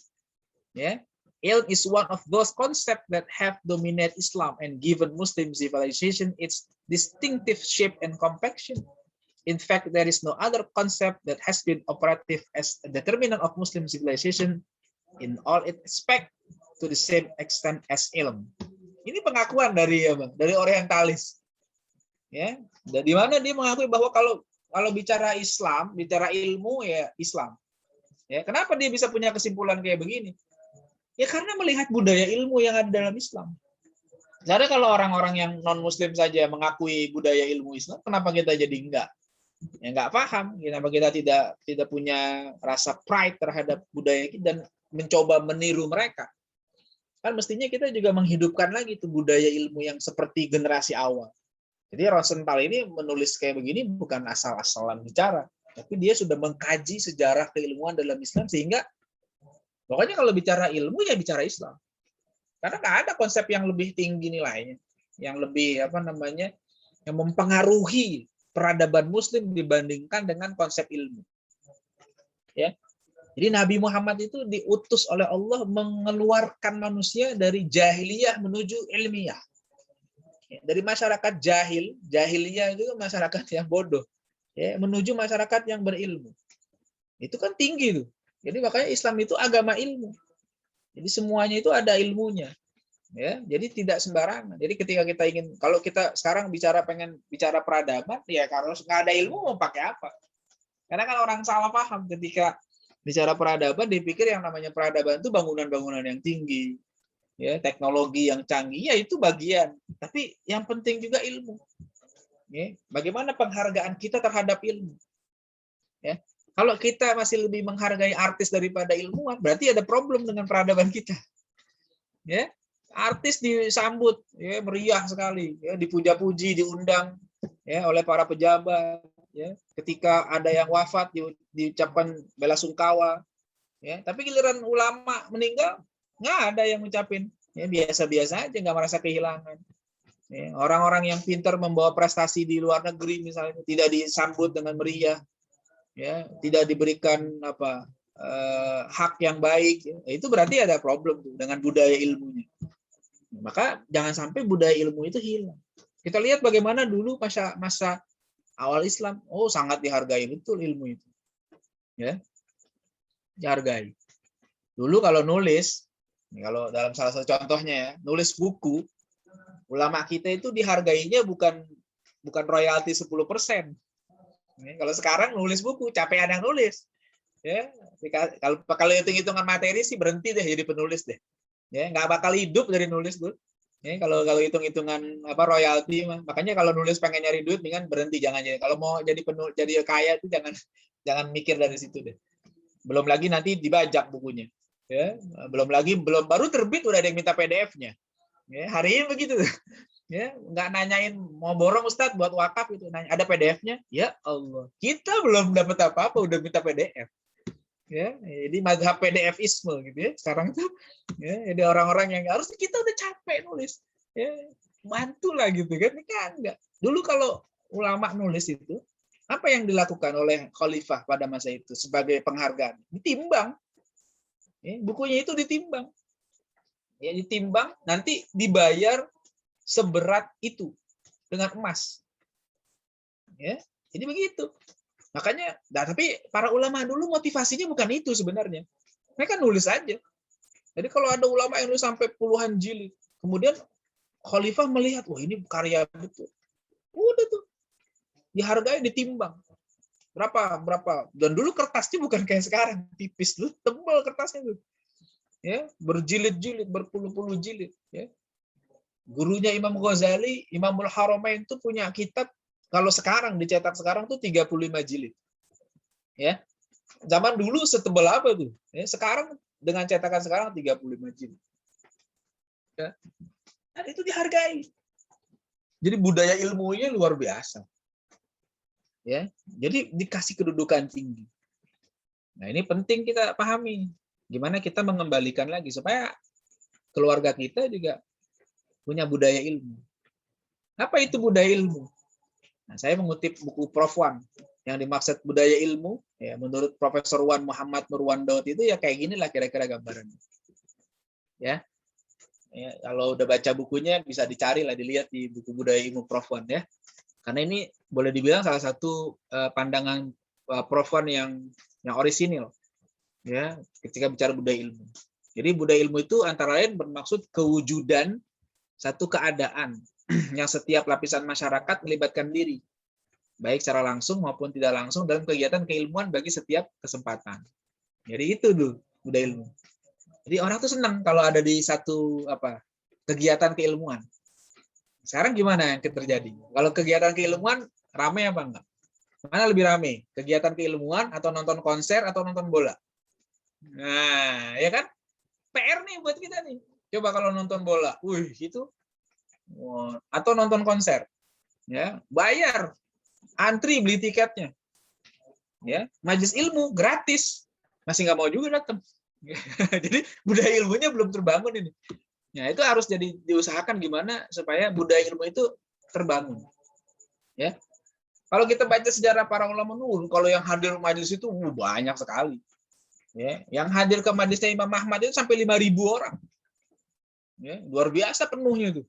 Ya, ilm is one of those concepts that have dominated Islam and given Muslim civilization its distinctive shape and complexion. In fact, there is no other concept that has been operative as a determinant of Muslim civilization in all its aspects to the same extent as ilm. Ini pengakuan dari orientalis. Ya, di mana dia mengakui bahwa kalau bicara Islam, bicara ilmu ya Islam. Ya, kenapa dia bisa punya kesimpulan kayak begini? Ya karena melihat budaya ilmu yang ada dalam Islam. Jadi kalau orang-orang yang non-Muslim saja mengakui budaya ilmu Islam, kenapa kita jadi enggak? Ya enggak paham. Kenapa kita tidak punya rasa pride terhadap budaya kita dan mencoba meniru mereka? Kan mestinya kita juga menghidupkan lagi itu budaya ilmu yang seperti generasi awal. Jadi Rosenthal ini menulis kayak begini bukan asal-asalan bicara. Tapi dia sudah mengkaji sejarah keilmuan dalam Islam sehingga pokoknya kalau bicara ilmu ya bicara Islam. Karena nggak ada konsep yang lebih tinggi nilainya, yang lebih yang mempengaruhi peradaban Muslim dibandingkan dengan konsep ilmu. Ya. Jadi Nabi Muhammad itu diutus oleh Allah mengeluarkan manusia dari jahiliyah menuju ilmiah. Dari masyarakat jahiliyah itu masyarakat yang bodoh, ya, menuju masyarakat yang berilmu. Itu kan tinggi tuh. Jadi makanya Islam itu agama ilmu. Jadi semuanya itu ada ilmunya. Ya, jadi tidak sembarangan. Jadi ketika kita kalau kita sekarang pengen bicara peradaban, ya kalau nggak ada ilmu mau pakai apa? Karena kan orang salah paham ketika bicara peradaban, dipikir yang namanya peradaban itu bangunan-bangunan yang tinggi, ya, teknologi yang canggih, ya itu bagian. Tapi yang penting juga ilmu. Ya, bagaimana penghargaan kita terhadap ilmu? Ya, kalau kita masih lebih menghargai artis daripada ilmuwan, berarti ada problem dengan peradaban kita. Ya, artis disambut, ya, meriah sekali, ya, dipuja-puji, diundang, ya, oleh para pejabat. Ya, ketika ada yang wafat diucapkan bela sungkawa, ya, tapi giliran ulama meninggal nggak ada yang ngucapin, ya, biasa-biasa aja, nggak merasa kehilangan. Ya, orang-orang yang pintar membawa prestasi di luar negeri misalnya tidak disambut dengan meriah, ya, tidak diberikan hak yang baik, ya, itu berarti ada problem tuh dengan budaya ilmunya. Maka jangan sampai budaya ilmu itu hilang. Kita lihat bagaimana dulu masa awal Islam, sangat dihargai betul ilmu itu. Ya. Dihargai. Dulu kalau nulis, kalau dalam salah satu contohnya ya, nulis buku, ulama kita itu dihargainya bukan royalti 10%. Ya, kalau sekarang nulis buku, capean yang nulis. Ya, kalau hitung-hitungan materi sih berhenti deh jadi penulis deh. Ya, nggak bakal hidup dari nulis tuh. Ya, kalau hitung-hitungan royalti, makanya kalau nulis pengen nyari duit, dengan berhenti, jangan jadi. Kalau mau jadi kaya itu jangan mikir dari situ deh. Belum lagi nanti dibajak bukunya. Ya, baru terbit udah ada yang minta PDF-nya. Ya, hari ini begitu. Ya, nggak nanyain mau borong Ustadz buat wakaf itu, nanya ada PDF-nya. Ya Allah, kita belum dapat apa-apa udah minta PDF. Ya, jadi mazhab PDF-isme gitu ya sekarang tuh, ya, jadi orang-orang yang harus kita udah capek nulis, ya, bantulah gitu kan. Ini kan enggak. Dulu kalau ulama nulis itu, apa yang dilakukan oleh khalifah pada masa itu sebagai penghargaan? Ditimbang, ya, bukunya itu ditimbang, ya, ditimbang, nanti dibayar seberat itu dengan emas, ya, jadi begitu. Makanya, tapi para ulama dulu motivasinya bukan itu sebenarnya. Mereka nulis aja. Jadi kalau ada ulama yang nulis sampai puluhan jilid, kemudian khalifah melihat, wah ini karya betul. Udah tuh, dihargai, ditimbang. Berapa. Dan dulu kertasnya bukan kayak sekarang, tipis dulu, tebal kertasnya tuh. Ya, berjilid-jilid, berpuluh-puluh jilid. Ya. Gurunya Imam Ghazali, Imamul Haramain itu punya kitab. Kalau sekarang dicetak sekarang tuh 35 jilid. Ya. Zaman dulu setebal apa tuh? Ya, sekarang dengan cetakan sekarang 35 jilid. Ya. Dan itu dihargai. Jadi budaya ilmunya luar biasa. Ya. Jadi dikasih kedudukan tinggi. Nah, ini penting kita pahami. Gimana kita mengembalikan lagi supaya keluarga kita juga punya budaya ilmu. Apa itu budaya ilmu? Nah, saya mengutip buku Prof. Wan. Yang dimaksud budaya ilmu, ya, menurut Profesor Wan Muhammad Nurwan Daud itu ya kayak ginilah kira-kira gambarannya. Ya. Ya, kalau udah baca bukunya bisa dicari lah, dilihat di buku budaya ilmu Prof. Wan ya. Karena ini boleh dibilang salah satu pandangan Prof. Wan yang orisinil ya ketika bicara budaya ilmu. Jadi budaya ilmu itu antara lain bermaksud kewujudan satu keadaan yang setiap lapisan masyarakat melibatkan diri, baik secara langsung maupun tidak langsung dalam kegiatan keilmuan bagi setiap kesempatan. Jadi itu tuh budaya ilmu. Jadi orang tuh senang kalau ada di satu kegiatan keilmuan. Sekarang gimana yang terjadi? Kalau kegiatan keilmuan ramai apa enggak? Mana lebih ramai? Kegiatan keilmuan atau nonton konser atau nonton bola? Nah, ya kan? PR nih buat kita nih. Coba kalau nonton bola, itu. Atau nonton konser, ya bayar, antri beli tiketnya, Ya, majelis ilmu gratis, masih nggak mau juga datang. Jadi budaya ilmunya belum terbangun ini. Ya, itu harus jadi diusahakan gimana supaya budaya ilmu itu terbangun. Ya, kalau kita baca sejarah para ulama dulu, kalau yang hadir majelis itu banyak sekali. Ya, yang hadir ke majelisnya Imam Ahmad itu sampai 5.000 orang. Ya, luar biasa penuhnya itu.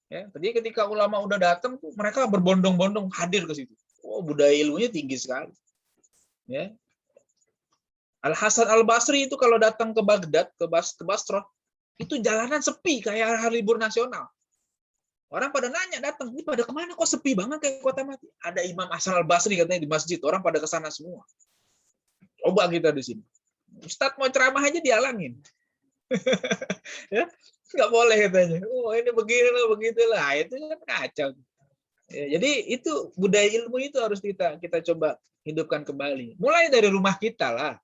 Ya, jadi ketika ulama udah datang tuh mereka berbondong-bondong hadir ke situ. Oh, budaya ilmunya tinggi sekali. Ya. Al Hasan Al Basri itu kalau datang ke Baghdad, ke Basrah, itu jalanan sepi kayak hari libur nasional. Orang pada nanya datang, ini pada kemana kok sepi banget kayak kota mati? Ada Imam Hasan Al Basri katanya di masjid, orang pada ke sana semua. Coba kita di sini. Ustadz mau ceramah aja dialangin. Ya, nggak boleh katanya. Oh, ini begini loh, begitulah. Itu kan kacau. Ya, jadi itu budaya ilmu itu harus kita coba hidupkan kembali. Mulai dari rumah kita lah.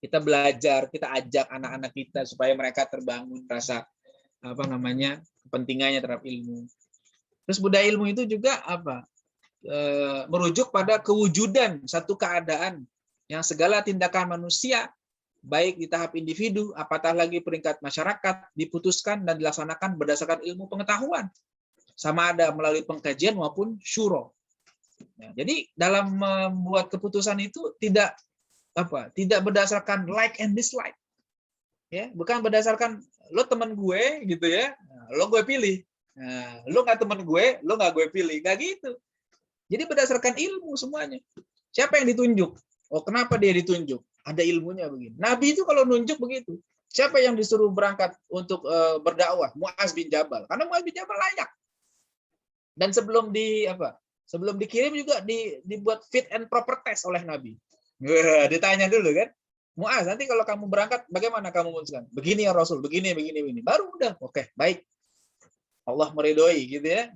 Kita belajar, kita ajak anak-anak kita supaya mereka terbangun rasa kepentingannya terhadap ilmu. Terus budaya ilmu itu juga merujuk pada kewujudan satu keadaan yang segala tindakan manusia baik di tahap individu apatah lagi peringkat masyarakat diputuskan dan dilaksanakan berdasarkan ilmu pengetahuan, sama ada melalui pengkajian maupun syuro. Nah, jadi dalam membuat keputusan itu tidak berdasarkan like and dislike, ya, bukan berdasarkan lo teman gue gitu ya, lo gue pilih, lo nggak teman gue, lo nggak gue pilih, nggak gitu. Jadi berdasarkan ilmu semuanya. Siapa yang ditunjuk? Oh, kenapa dia ditunjuk? Ada ilmunya begini. Nabi itu kalau nunjuk begitu. Siapa yang disuruh berangkat untuk berdakwah? Muaz bin Jabal. Karena Muaz bin Jabal layak. Dan sebelum dikirim juga dibuat fit and proper test oleh Nabi. Ditanya dulu kan, Muaz, nanti kalau kamu berangkat, bagaimana kamu memutuskan? Begini ya Rasul, begini. Baru udah, oke, baik. Allah meridhoi gitu ya.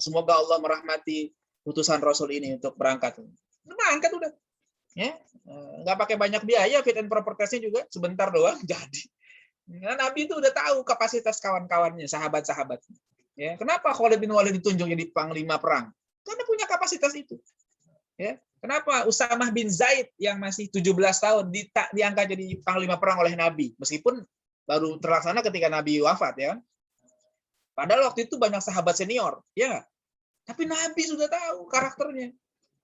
Semoga Allah merahmati putusan Rasul ini untuk berangkat. Berangkat udah. Ya, nggak pakai banyak biaya, fit and proper testnya juga sebentar doang jadi. Nah, Nabi itu udah tahu kapasitas kawan-kawannya, sahabat-sahabatnya. Ya, kenapa Khalid bin Walid ditunjuk jadi panglima perang? Karena punya kapasitas itu. Ya. Kenapa Usamah bin Zaid yang masih 17 tahun diangkat jadi panglima perang oleh Nabi, meskipun baru terlaksana ketika Nabi wafat ya. Padahal waktu itu banyak sahabat senior, ya. Tapi Nabi sudah tahu karakternya.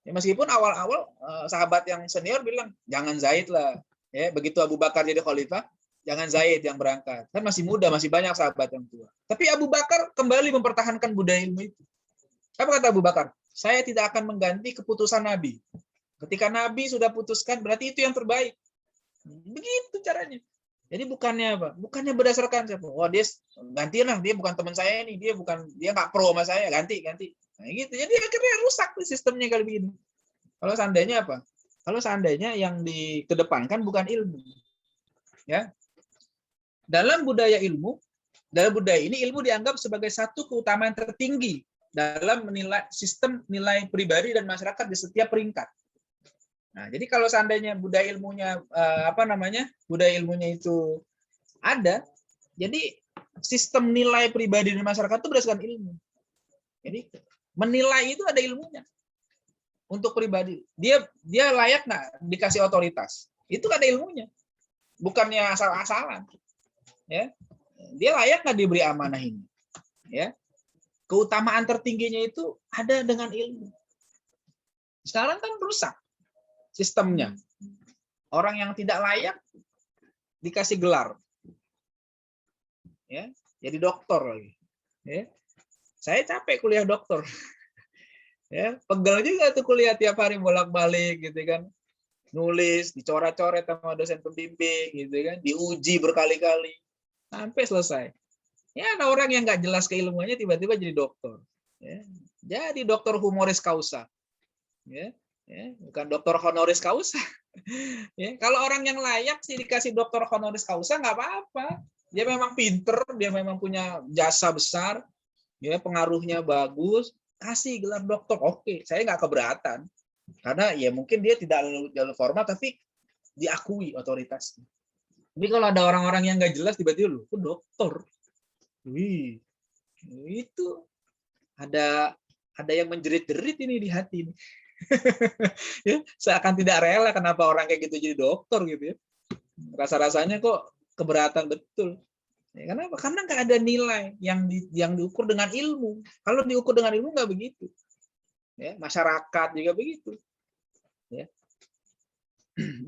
Ya, meskipun awal-awal sahabat yang senior bilang jangan Zaid lah, ya. Begitu Abu Bakar jadi khalifah, jangan Zaid yang berangkat. Kan masih muda, masih banyak sahabat yang tua. Tapi Abu Bakar kembali mempertahankan budaya ilmu itu. Apa kata Abu Bakar? Saya tidak akan mengganti keputusan Nabi. Ketika Nabi sudah putuskan, berarti itu yang terbaik. Begitu caranya. Jadi bukannya apa? Bukannya berdasarkan siapa? Wah, dia gantilah, dia bukan teman saya nih, dia nggak pro sama saya, ganti. Nah, gitu. Jadi akhirnya rusak sistemnya kalau begini. Kalau seandainya apa? Kalau seandainya yang dikedepankan bukan ilmu. Ya. Dalam budaya ini ilmu dianggap sebagai satu keutamaan tertinggi dalam menilai sistem nilai pribadi dan masyarakat di setiap peringkat. Nah, jadi kalau seandainya budaya ilmunya budaya ilmunya itu ada, jadi sistem nilai pribadi dan masyarakat itu berdasarkan ilmu. Jadi menilai itu ada ilmunya. Untuk pribadi, dia layak nggak dikasih otoritas? Itu ada ilmunya, bukannya asal-asalan. Ya, dia layak nggak diberi amanah ini? Ya. Keutamaan tertingginya itu ada dengan ilmu. Sekarang kan rusak sistemnya. Orang yang tidak layak dikasih gelar. Ya, jadi dokter lagi. Ya. Saya capek kuliah dokter. Ya, pegel juga tuh kuliah tiap hari bolak-balik gitu kan. Nulis, dicoret-coret sama dosen pembimbing gitu kan, diuji berkali-kali sampai selesai. Ya, ada orang yang nggak jelas keilmuannya tiba-tiba jadi dokter. Ya. Jadi dokter humoris causa. Ya. Ya. Bukan dokter honoris causa. Ya. Kalau orang yang layak sih dikasih dokter honoris causa nggak apa-apa. Dia memang pinter, dia memang punya jasa besar, ya, pengaruhnya bagus, kasih gelar dokter. Oke, saya nggak keberatan. Karena ya mungkin dia tidak jalur formal tapi diakui otoritasnya. Tapi kalau ada orang-orang yang nggak jelas tiba-tiba lu dokter. Wih, itu ada yang menjerit-jerit ini di hati. Ya, seakan tidak rela kenapa orang kayak gitu jadi dokter gitu ya. Rasa-rasanya kok keberatan betul. Ya, kenapa? Karena nggak ada nilai yang diukur dengan ilmu. Kalau diukur dengan ilmu nggak begitu. Ya, masyarakat juga begitu. Ya.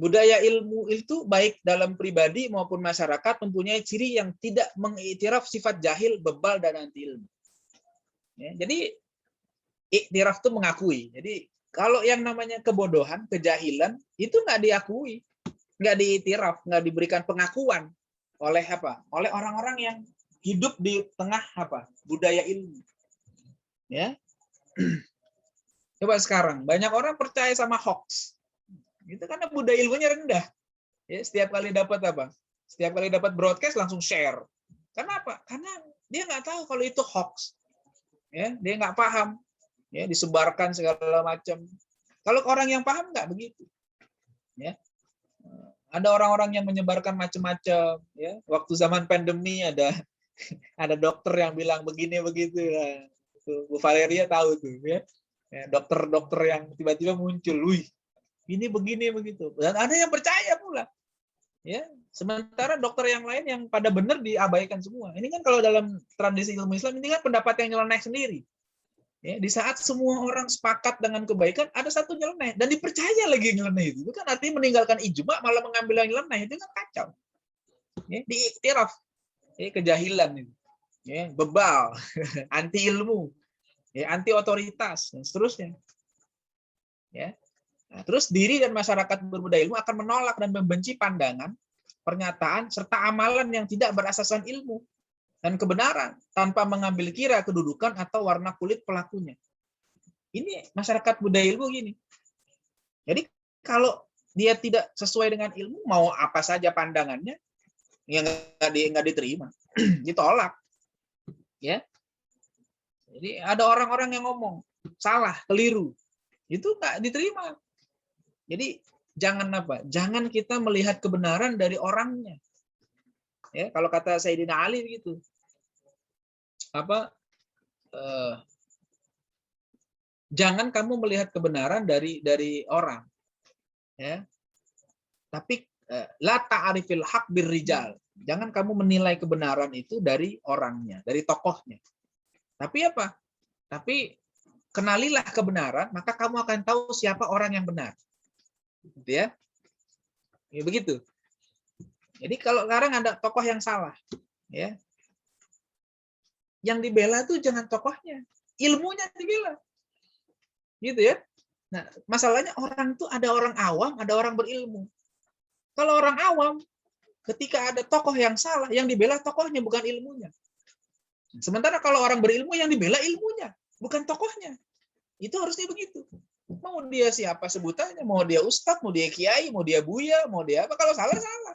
Budaya ilmu itu baik dalam pribadi maupun masyarakat mempunyai ciri yang tidak mengiktiraf sifat jahil, bebal, dan anti ilmu. Ya, jadi iktiraf itu mengakui. Jadi kalau yang namanya kebodohan, kejahilan itu nggak diakui, nggak diiktiraf, nggak diberikan pengakuan oleh apa? Oleh orang-orang yang hidup di tengah apa? Budaya ilmu. Ya. Coba sekarang banyak orang percaya sama hoax. Itu karena budaya ilmunya rendah. Ya, setiap kali dapat apa? Setiap kali dapat broadcast langsung share. Kenapa? Karena dia nggak tahu kalau itu hoax. Ya, dia nggak paham. Ya, disebarkan segala macam. Kalau orang yang paham nggak begitu. Ya. Ada orang-orang yang menyebarkan macam-macam. Ya, waktu zaman pandemi ada dokter yang bilang begini begitu. Ya. Bu Valeria tahu tuh. Ya. Dokter-dokter yang tiba-tiba muncul, wih, ini begini begitu, dan ada yang percaya pula, ya. Sementara dokter yang lain yang pada benar diabaikan semua. Ini kan kalau dalam tradisi ilmu Islam ini kan pendapat yang nyeleneh sendiri. Ya, di saat semua orang sepakat dengan kebaikan, ada satu nyeleneh dan dipercaya lagi nyeleneh itu kan artinya meninggalkan ijma malah mengambil yang nyeleneh, itu kan kacau. Ya, diiktiraf, ya, kejahilan itu, ya, bebal, anti ilmu, ya, anti otoritas dan seterusnya. Ya. Nah, terus diri dan masyarakat berbudaya ilmu akan menolak dan membenci pandangan, pernyataan, serta amalan yang tidak berasaskan ilmu dan kebenaran tanpa mengambil kira kedudukan atau warna kulit pelakunya. Ini masyarakat budaya ilmu gini. Jadi kalau dia tidak sesuai dengan ilmu, mau apa saja pandangannya, yang nggak diterima, ditolak. Ya. Jadi ada orang-orang yang ngomong salah, keliru, itu nggak diterima. Jadi jangan apa? Jangan kita melihat kebenaran dari orangnya. Ya, kalau kata Sayyidina Ali begitu. Apa? Jangan kamu melihat kebenaran dari orang. Ya. Tapi la ta'rifil haq birrijal. Jangan kamu menilai kebenaran itu dari orangnya, dari tokohnya. Tapi apa? Tapi kenalilah kebenaran, maka kamu akan tahu siapa orang yang benar. Gitu ya. Ya begitu. Jadi kalau sekarang ada tokoh yang salah, ya. Yang dibela tuh jangan tokohnya, ilmunya dibela. Gitu ya. Nah, masalahnya orang tuh ada orang awam, ada orang berilmu. Kalau orang awam, ketika ada tokoh yang salah, yang dibela tokohnya bukan ilmunya. Sementara kalau orang berilmu yang dibela ilmunya, bukan tokohnya. Itu harusnya begitu. Mau dia siapa sebutannya, mau dia ustadz, mau dia kiai, mau dia buya, mau dia apa, kalau salah salah.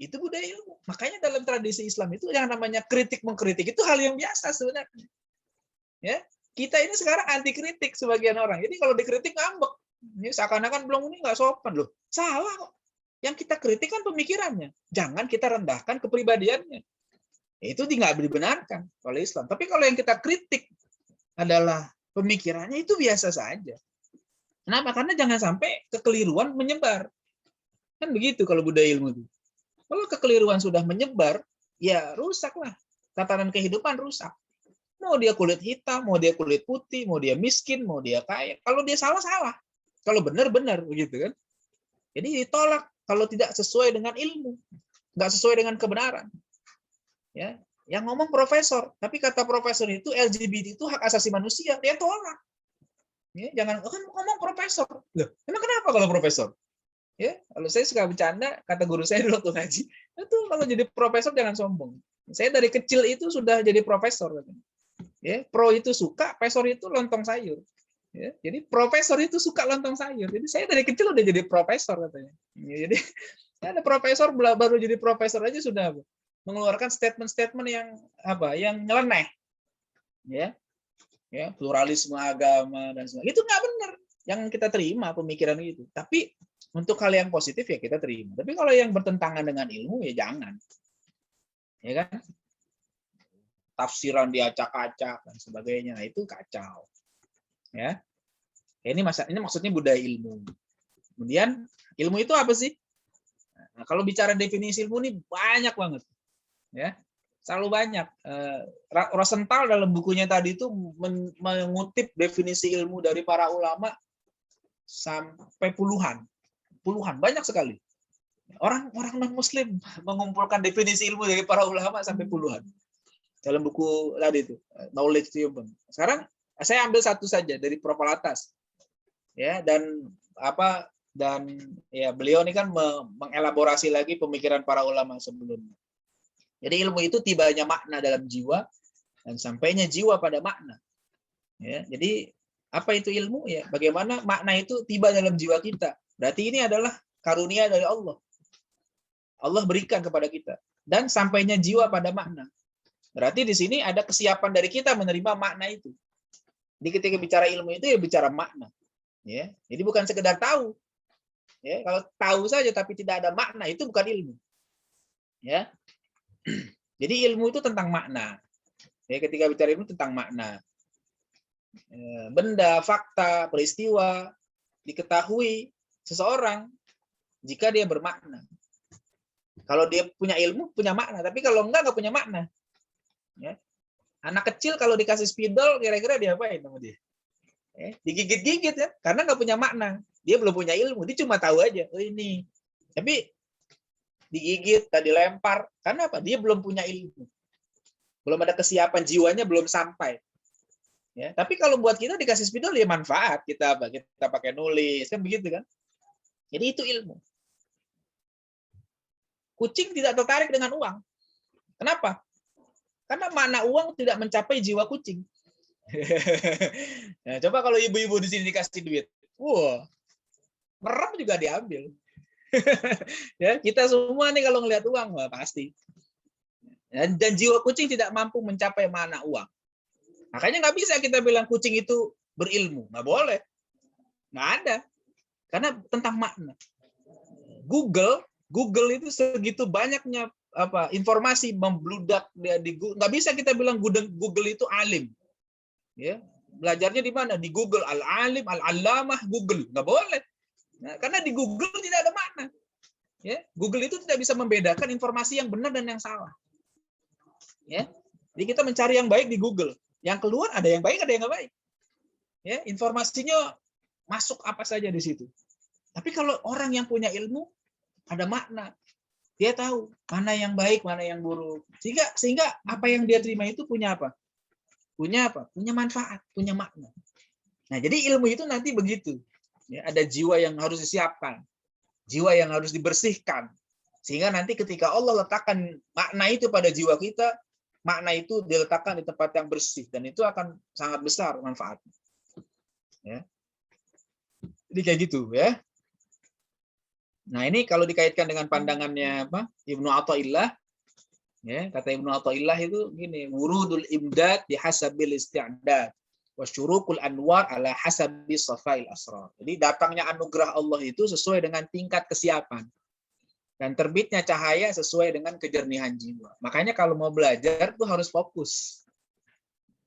Itu budaya ilmu. Makanya dalam tradisi Islam itu yang namanya kritik mengkritik itu hal yang biasa sebenarnya. Ya, kita ini sekarang anti kritik sebagian orang. Jadi kalau dikritik ngambek. Ini seakan-akan belum ini nggak sopan loh. Salah kok. Yang kita kritik kan pemikirannya. Jangan kita rendahkan kepribadiannya. Itu nggak dibenarkan oleh Islam. Tapi kalau yang kita kritik adalah pemikirannya, itu biasa saja. Kenapa? Karena jangan sampai kekeliruan menyebar. Kan begitu kalau budaya ilmu itu. Kalau kekeliruan sudah menyebar, ya rusaklah. Tatanan kehidupan rusak. Mau dia kulit hitam, mau dia kulit putih, mau dia miskin, mau dia kaya. Kalau dia salah, salah. Kalau benar, benar. Begitu kan? Jadi ditolak kalau tidak sesuai dengan ilmu. Nggak sesuai dengan kebenaran. Ya, yang ngomong profesor, tapi kata profesor itu LGBT itu hak asasi manusia, dia tolak. Ya, jangan kan ngomong profesor. Loh, emang kenapa kalau profesor? Ya, kalau saya suka bercanda, kata guru saya dulu waktu ngaji, itu kalau jadi profesor jangan sombong. Saya dari kecil itu sudah jadi profesor. Ya, pro itu suka, profesor itu lontong sayur. Ya, jadi profesor itu suka lontong sayur. Jadi saya dari kecil udah jadi profesor katanya. Ya, jadi ada profesor baru jadi profesor aja sudah mengeluarkan statement-statement yang apa? Yang nyeleneh. Ya. Ya, pluralisme agama dan sebagainya. Itu nggak benar. Yang kita terima pemikiran itu. Tapi untuk hal yang positif ya kita terima. Tapi kalau yang bertentangan dengan ilmu ya jangan. Ya kan? Tafsiran diacak-acak dan sebagainya. Nah, itu kacau. Ya. Ini maksudnya budaya ilmu. Kemudian ilmu itu apa sih? Nah, kalau bicara definisi ilmu ini banyak banget, ya, selalu banyak. Rosenthal dalam bukunya tadi itu mengutip definisi ilmu dari para ulama sampai puluhan, banyak sekali. Orang non Muslim mengumpulkan definisi ilmu dari para ulama sampai puluhan dalam buku tadi itu, Knowledge Human. Sekarang saya ambil satu saja dari Propalatas, ya, dan ya beliau ini kan mengelaborasi lagi pemikiran para ulama sebelumnya. Jadi ilmu itu tibanya makna dalam jiwa dan sampainya jiwa pada makna. Ya, jadi apa itu ilmu? Ya, bagaimana makna itu tiba dalam jiwa kita. Berarti ini adalah karunia dari Allah. Allah berikan kepada kita dan sampainya jiwa pada makna. Berarti di sini ada kesiapan dari kita menerima makna itu. Jadi ketika bicara ilmu itu ya bicara makna. Ya, jadi bukan sekedar tahu. Ya, kalau tahu saja tapi tidak ada makna itu bukan ilmu. Ya. Jadi ilmu itu tentang makna. Ya, ketika bicara ilmu tentang makna. Benda, fakta, peristiwa diketahui seseorang jika dia bermakna. Kalau dia punya ilmu, punya makna. Tapi kalau enggak punya makna. Ya. Anak kecil kalau dikasih spidol, kira-kira diapain sama dia? Digigit-gigit ya, karena nggak punya makna. Dia belum punya ilmu, dia cuma tahu aja, oh ini. Tapi digigit, tadi lempar, karena apa? Dia belum punya ilmu. Belum ada kesiapan, jiwanya belum sampai. Ya, tapi kalau buat kita dikasih spidol ya manfaat, kita pakai nulis, kan begitu kan? Jadi itu ilmu. Kucing tidak tertarik dengan uang. Kenapa? Karena makna uang tidak mencapai jiwa kucing. Nah, coba kalau ibu-ibu di sini dikasih duit, wah, merem juga diambil. Ya, kita semua nih kalau ngelihat uang, wah, pasti. Dan jiwa kucing tidak mampu mencapai makna uang. Makanya nggak bisa kita bilang kucing itu berilmu, nggak boleh, nggak ada, karena tentang makna. Google itu segitu banyaknya informasi membludak di Google. Nggak bisa kita bilang Google itu alim. Ya, belajarnya di mana? Di Google, al-alim, al-allamah, Google. Nggak boleh. Nah, karena di Google tidak ada makna. Ya, Google itu tidak bisa membedakan informasi yang benar dan yang salah. Ya, jadi kita mencari yang baik di Google. Yang keluar ada yang baik, ada yang nggak baik. Ya, informasinya masuk apa saja di situ. Tapi kalau orang yang punya ilmu, ada makna. Dia tahu mana yang baik, mana yang buruk. Sehingga apa yang dia terima itu punya apa? Punya manfaat, punya makna. Nah, jadi ilmu itu nanti begitu. Ya, ada jiwa yang harus disiapkan, jiwa yang harus dibersihkan. Sehingga nanti ketika Allah letakkan makna itu pada jiwa kita, makna itu diletakkan di tempat yang bersih dan itu akan sangat besar manfaatnya. Ya. Jadi kayak gitu ya. Nah, ini kalau dikaitkan dengan pandangannya Ibnu Athaillah. Ya, kata Ibnu Athaillah itu gini, wurudul imdad bihasabil isti'dad wa syuruqul anwar ala hasabi safail asrar. Jadi datangnya anugerah Allah itu sesuai dengan tingkat kesiapan dan terbitnya cahaya sesuai dengan kejernihan jiwa. Makanya kalau mau belajar tuh harus fokus.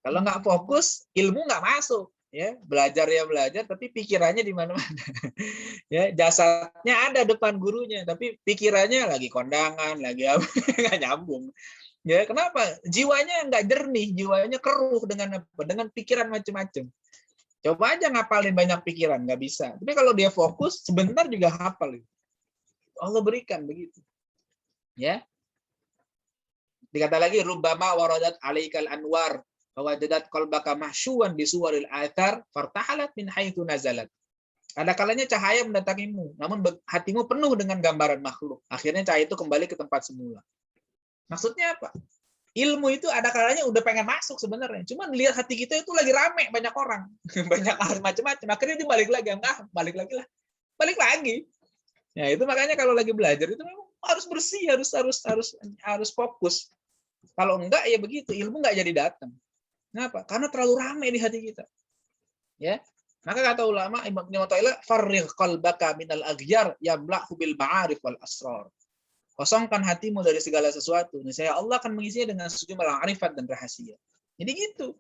Kalau nggak fokus, ilmu nggak masuk. Ya, belajar tapi pikirannya di mana-mana. Ya, jasadnya ada depan gurunya, tapi pikirannya lagi kondangan, lagi apa, nggak nyambung. Ya, kenapa? Jiwanya nggak jernih, jiwanya keruh dengan pikiran macam-macam. Coba aja ngapalin banyak pikiran, nggak bisa. Tapi kalau dia fokus, sebentar juga hafal. Allah berikan begitu. Ya. Dikata lagi, rubbama waradat alaikal anwar wajadat qalbaka mahsyuwan bisuwaril athar fartahalat min haitsu nazalat. Ada kalanya cahaya mendatangimu, namun hatimu penuh dengan gambaran makhluk. Akhirnya cahaya itu kembali ke tempat semula. Maksudnya apa? Ilmu itu ada kalanya udah pengen masuk sebenarnya. Cuma lihat hati kita itu lagi rame, banyak orang, banyak hal macam-macam. Akhirnya dia balik lagi, balik lagi lah. Balik lagi. Ya, itu makanya kalau lagi belajar itu memang harus bersih, harus fokus. Kalau enggak ya begitu, ilmu enggak jadi datang. Kenapa? Karena terlalu ramai di hati kita. Ya. Maka kata ulama Ibnu Athaillah, farrigh qalbaka minal aghyar yamla'hu bil ma'arif wal asrar. Kosongkan hatimu dari segala sesuatu. Niscaya Allah akan mengisinya dengan sejumlah arifat dan rahasia. Jadi gitu.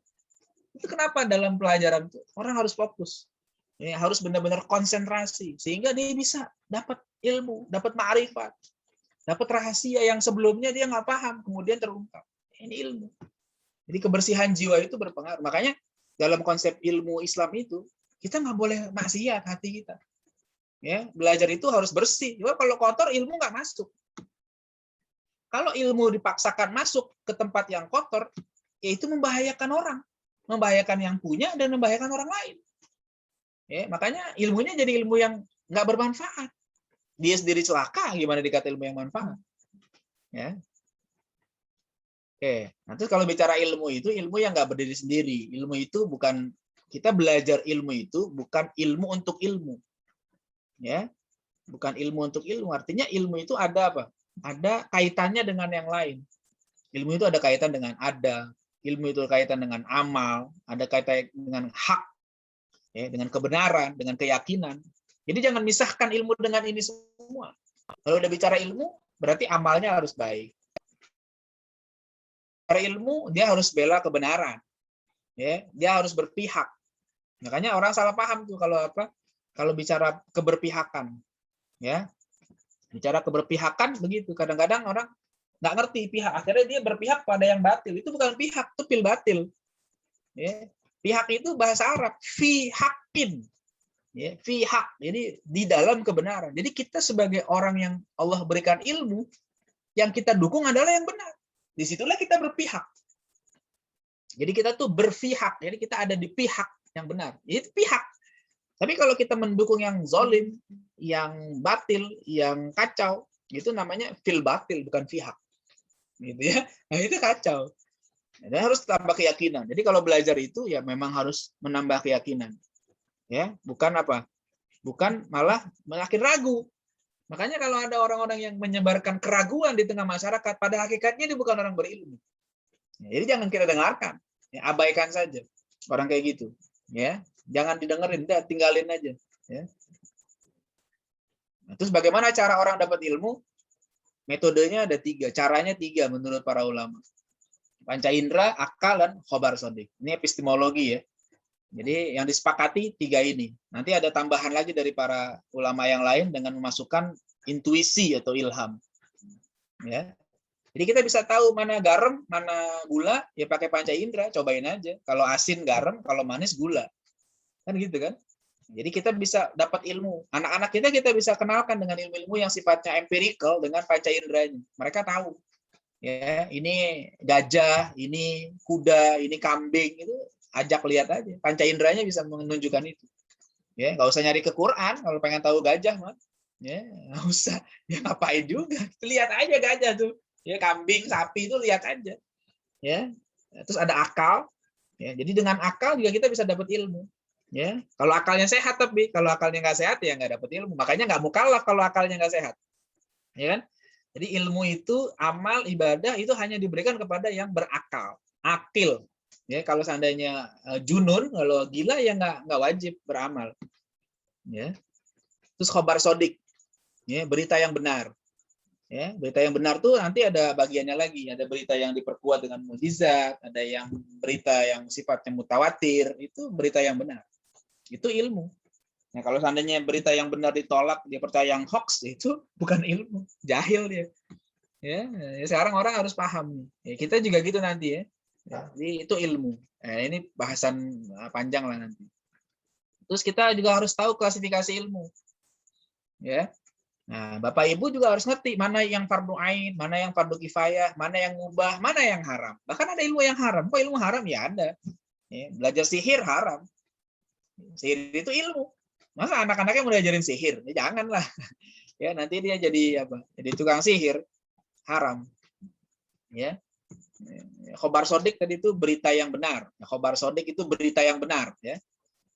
Itu kenapa dalam pelajaran itu orang harus fokus. Ya, harus benar-benar konsentrasi sehingga dia bisa dapat ilmu, dapat ma'rifat, dapat rahasia yang sebelumnya dia nggak paham, kemudian terungkap. Ini ilmu. Jadi kebersihan jiwa itu berpengaruh. Makanya dalam konsep ilmu Islam itu kita nggak boleh maksiat hati kita. Ya, belajar itu harus bersih. Cuma kalau kotor ilmu nggak masuk. Kalau ilmu dipaksakan masuk ke tempat yang kotor, ya itu membahayakan orang, membahayakan yang punya dan membahayakan orang lain. Ya, makanya ilmunya jadi ilmu yang nggak bermanfaat. Dia sendiri celaka, gimana dikata ilmu yang manfaat? Ya. Oke, nah terus kalau bicara ilmu itu ilmu yang nggak berdiri sendiri. Ilmu itu bukan, kita belajar ilmu itu bukan ilmu untuk ilmu. Ya, bukan ilmu untuk ilmu. Artinya ilmu itu ada apa? Ada kaitannya dengan yang lain. Ilmu itu ada kaitan dengan ilmu itu kaitan dengan amal, ada kaitan dengan hak, ya, dengan kebenaran, dengan keyakinan. Jadi jangan misahkan ilmu dengan ini semua. Kalau udah bicara ilmu, berarti amalnya harus baik. Bicara ilmu, dia harus bela kebenaran. Ya, dia harus berpihak. Makanya orang salah paham tuh kalau apa? Kalau bicara keberpihakan. Ya. Bicara keberpihakan begitu. Kadang-kadang orang nggak ngerti pihak. Akhirnya dia berpihak pada yang batil. Itu bukan pihak, itu pil batil. Ya. Pihak itu bahasa Arab, fi haqqin. Ya, fi haq. Jadi di dalam kebenaran. Jadi kita sebagai orang yang Allah berikan ilmu, yang kita dukung adalah yang benar. Disitulah kita berpihak. Jadi kita tuh berpihak. Jadi kita ada di pihak yang benar. Itu pihak. Tapi kalau kita mendukung yang zalim, yang batil, yang kacau, itu namanya fil batil, bukan pihak. Gitu ya. Nah, itu kacau. Dan harus tambah keyakinan. Jadi kalau belajar itu ya memang harus menambah keyakinan. Ya, bukan apa? Bukan malah makin ragu. Makanya kalau ada orang-orang yang menyebarkan keraguan di tengah masyarakat, pada hakikatnya dia bukan orang berilmu. Ya, jadi jangan kita dengarkan, ya, abaikan saja orang kayak gitu. Ya, jangan didengerin, tinggalin aja. Ya. Nah, terus bagaimana cara orang dapat ilmu? Metodenya ada 3, caranya 3 menurut para ulama. Panca indera, akal, dan khobar sodik. Ini epistemologi ya. Jadi yang disepakati 3 ini. Nanti ada tambahan lagi dari para ulama yang lain dengan memasukkan intuisi atau ilham. Ya. Jadi kita bisa tahu mana garam, mana gula, ya pakai panca indera, cobain aja. Kalau asin garam, kalau manis gula. Kan gitu kan? Jadi kita bisa dapat ilmu. Anak-anak kita bisa kenalkan dengan ilmu-ilmu yang sifatnya empirical dengan panca inderanya. Mereka tahu. Ya, ini gajah, ini kuda, ini kambing, itu ajak lihat aja. Panca inderanya bisa menunjukkan itu. Ya, nggak usah nyari ke Quran kalau pengen tahu gajah, mah. Ya, nggak usah. Ya ngapain juga. Lihat aja gajah tuh. Ya, kambing, sapi itu lihat aja. Ya. Terus ada akal. Ya, jadi dengan akal juga kita bisa dapat ilmu. Ya, kalau akalnya sehat, tapi kalau akalnya nggak sehat ya nggak dapat ilmu. Makanya nggak mukallaf kalau akalnya nggak sehat. Ya kan? Jadi ilmu itu, amal, ibadah itu hanya diberikan kepada yang berakal, akil. Ya, kalau seandainya junun, kalau gila ya nggak wajib beramal. Ya. Terus khobar sodik, ya, berita yang benar. Ya, berita yang benar tuh nanti ada bagiannya lagi. Ada berita yang diperkuat dengan mukjizat, ada yang berita yang sifatnya mutawatir, itu berita yang benar. Itu ilmu. Nah, kalau seandainya berita yang benar ditolak, dia percaya yang hoax, itu bukan ilmu, jahil dia. Ya, sekarang orang harus paham. Ya, kita juga gitu nanti ya. Jadi itu ilmu. Nah, ini bahasan panjang lah nanti. Terus kita juga harus tahu klasifikasi ilmu. Ya. Nah, Bapak Ibu juga harus ngerti mana yang fardu ain, mana yang fardu kifayah, mana yang mubah, mana yang haram. Bahkan ada ilmu yang haram. Kok ilmu haram? Ya ada. Ya, belajar sihir haram. Sihir itu ilmu. Masa anak-anaknya mau diajarin sihir? Ya janganlah. Ya nanti dia jadi apa? Jadi tukang sihir. Haram. Ya. Khobar sodik tadi itu berita yang benar. Khobar sodik itu berita yang benar, ya.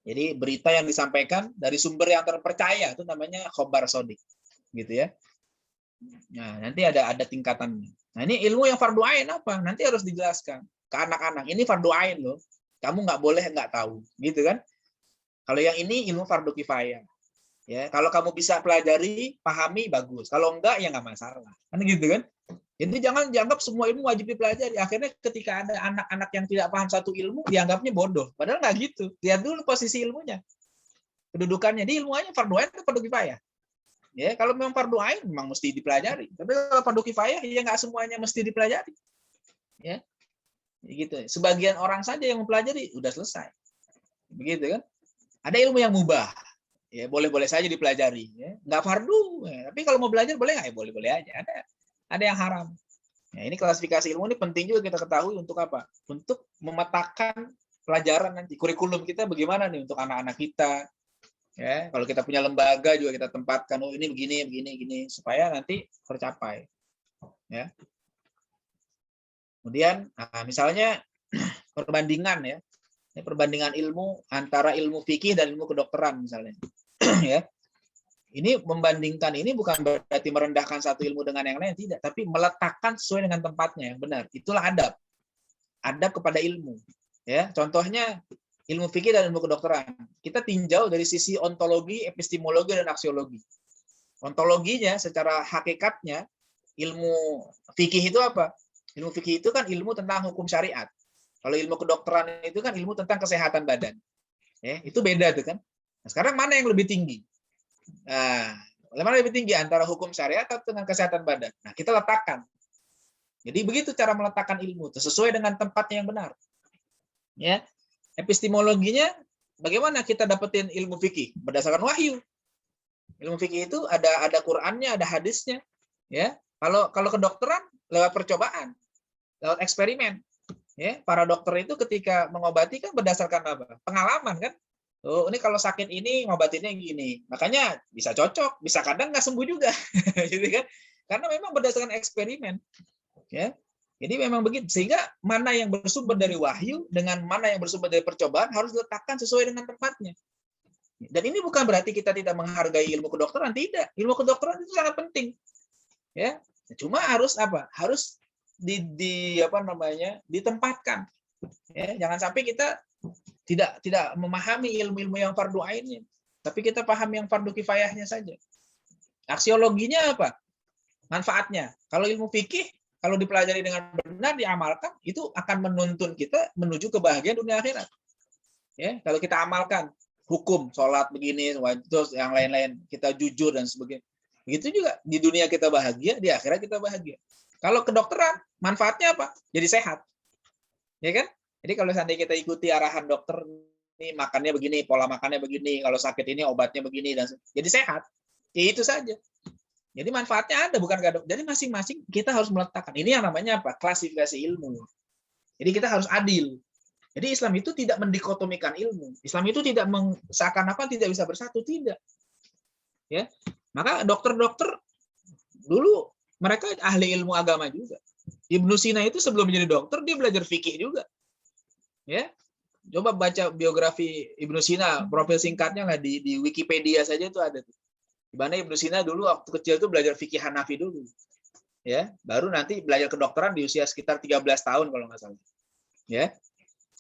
Jadi berita yang disampaikan dari sumber yang terpercaya itu namanya khobar sodik. Gitu ya. Nah, nanti ada tingkatannya. Nah, ini ilmu yang fardu ain apa? Nanti harus dijelaskan ke anak-anak. Ini fardu ain loh. Kamu nggak boleh nggak tahu, gitu kan? Kalau yang ini ilmu fardu kifayah. Ya, kalau kamu bisa pelajari, pahami, bagus. Kalau enggak, ya nggak masalah. Kan gitu kan? Jadi jangan dianggap semua ilmu wajib dipelajari. Akhirnya ketika ada anak-anak yang tidak paham satu ilmu, dianggapnya bodoh. Padahal nggak gitu. Lihat dulu posisi ilmunya. kedudukannya di ilmu aja fardu ain atau fardu kifayah. Ya, kalau memang fardu ain memang mesti dipelajari. Tapi kalau fardu kifayah ya nggak semuanya mesti dipelajari. Ya. Gitu. Sebagian orang saja yang mempelajari udah selesai. Begitu kan? Ada ilmu yang mubah. Ya, boleh-boleh saja dipelajari, ya. Nggak fardu. Ya. Tapi kalau mau belajar boleh nggak? Ya, boleh-boleh aja. Ada yang haram. Ya, ini klasifikasi ilmu ini penting juga kita ketahui untuk apa? Untuk memetakan pelajaran nanti, kurikulum kita bagaimana nih untuk anak-anak kita. Ya, kalau kita punya lembaga juga kita tempatkan, oh ini begini, supaya nanti tercapai. Ya. Kemudian, misalnya perbandingan ya, perbandingan ilmu antara ilmu fikih dan ilmu kedokteran misalnya. Ya. Ini membandingkan ini bukan berarti merendahkan satu ilmu dengan yang lain, tidak, tapi meletakkan sesuai dengan tempatnya yang benar. Itulah adab. Adab kepada ilmu. Ya, contohnya ilmu fikih dan ilmu kedokteran. Kita tinjau dari sisi ontologi, epistemologi, dan aksiologi. Ontologinya secara hakikatnya ilmu fikih itu apa? Ilmu fikih itu kan ilmu tentang hukum syariat. Kalau ilmu kedokteran itu kan ilmu tentang kesehatan badan. Ya, itu beda tuh kan. Nah, sekarang mana yang lebih tinggi? Nah, mana lebih tinggi antara hukum syariat atau dengan kesehatan badan? Nah, kita letakkan. Jadi begitu cara meletakkan ilmu itu sesuai dengan tempatnya yang benar. Ya, epistemologinya bagaimana kita dapetin ilmu fikih berdasarkan wahyu. Ilmu fikih itu ada Qur'annya, ada hadisnya. Ya, kalau kedokteran lewat percobaan, lewat eksperimen. Ya, para dokter itu ketika mengobati kan berdasarkan apa? Pengalaman kan. Oh, ini kalau sakit ini ngobatinnya gini. Makanya bisa cocok, bisa kadang nggak sembuh juga. Gitu kan? Karena memang berdasarkan eksperimen. Ya. Jadi memang begitu. Sehingga mana yang bersumber dari wahyu dengan mana yang bersumber dari percobaan harus diletakkan sesuai dengan tempatnya. Dan ini bukan berarti kita tidak menghargai ilmu kedokteran, tidak. Ilmu kedokteran itu sangat penting. Ya. Cuma harus apa? Harus ditempatkan. Ya, jangan sampai kita tidak memahami ilmu-ilmu yang fardu ainnya, tapi kita paham yang fardu kifayahnya saja. Aksiologinya apa? Manfaatnya. Kalau ilmu fikih, kalau dipelajari dengan benar, diamalkan, itu akan menuntun kita menuju kebahagiaan dunia akhirat. Ya, kalau kita amalkan hukum, sholat begini, terus yang lain-lain, kita jujur dan sebagainya. Begitu juga di dunia kita bahagia, di akhirat kita bahagia. Kalau kedokteran, manfaatnya apa? Jadi sehat. Ya kan? Jadi kalau seandainya kita ikuti arahan dokter, ini makannya begini, pola makannya begini, kalau sakit ini obatnya begini, dan jadi sehat. Ya, itu saja. Jadi manfaatnya ada, bukan nggak ada. Jadi masing-masing kita harus meletakkan. Ini yang namanya apa? Klasifikasi ilmu. Jadi kita harus adil. Jadi Islam itu tidak mendikotomikan ilmu. Islam itu tidak seakan-akan tidak bisa bersatu, tidak. Ya, maka dokter-dokter dulu mereka ahli ilmu agama juga. Ibnu Sina itu sebelum menjadi dokter dia belajar fikih juga. Ya, coba baca biografi Ibnu Sina, profil singkatnya lah di Wikipedia saja itu ada. Di mana Ibnu Sina dulu waktu kecil itu belajar fikih Hanafi dulu. Ya, baru nanti belajar kedokteran di usia sekitar 13 tahun kalau nggak salah. Ya.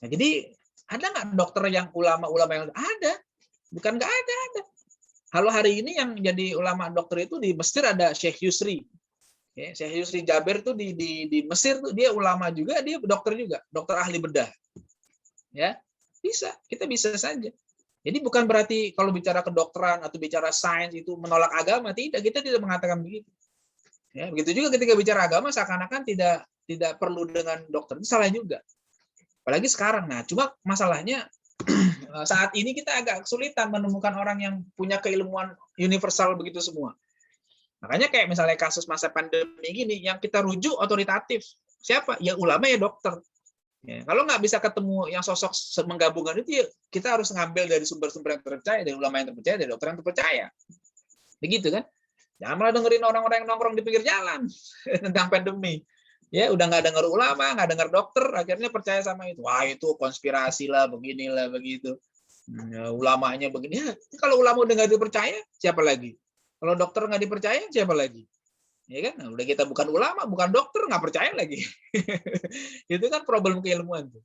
Nah, jadi ada nggak dokter yang ulama-ulama yang ada? Bukan nggak ada. Kalau hari ini yang jadi ulama dokter itu di Mesir ada Syekh Yusri. Ya, Syekh Yusri Jabir tuh di Mesir tuh dia ulama juga, dia dokter juga, dokter ahli bedah. Ya, bisa, kita bisa saja. Jadi bukan berarti kalau bicara kedokteran atau bicara sains itu menolak agama, tidak, kita tidak mengatakan begitu. Ya, begitu juga ketika bicara agama seakan-akan tidak perlu dengan dokter, itu salah juga. Apalagi sekarang. Nah, cuma masalahnya saat ini kita agak kesulitan menemukan orang yang punya keilmuan universal begitu semua. Makanya kayak misalnya kasus masa pandemi gini, yang kita rujuk otoritatif. Siapa? Ya ulama, ya dokter. Ya, kalau nggak bisa ketemu yang sosok menggabungkan itu, ya kita harus ngambil dari sumber-sumber yang terpercaya, dari ulama yang terpercaya, dari dokter yang terpercaya. Begitu kan? Jangan malah dengerin orang-orang yang nongkrong di pinggir jalan tentang pandemi. Ya, udah nggak dengar ulama, nggak dengar dokter, akhirnya percaya sama itu. Wah, itu konspirasi lah, beginilah, begitu. Ya, ulamanya begini. Ya, kalau ulama udah nggak dipercaya, siapa lagi? Kalau dokter nggak dipercaya, siapa lagi? Ya kan, nah, udah kita bukan ulama, bukan dokter, nggak percaya lagi. Itu kan problem keilmuan tuh.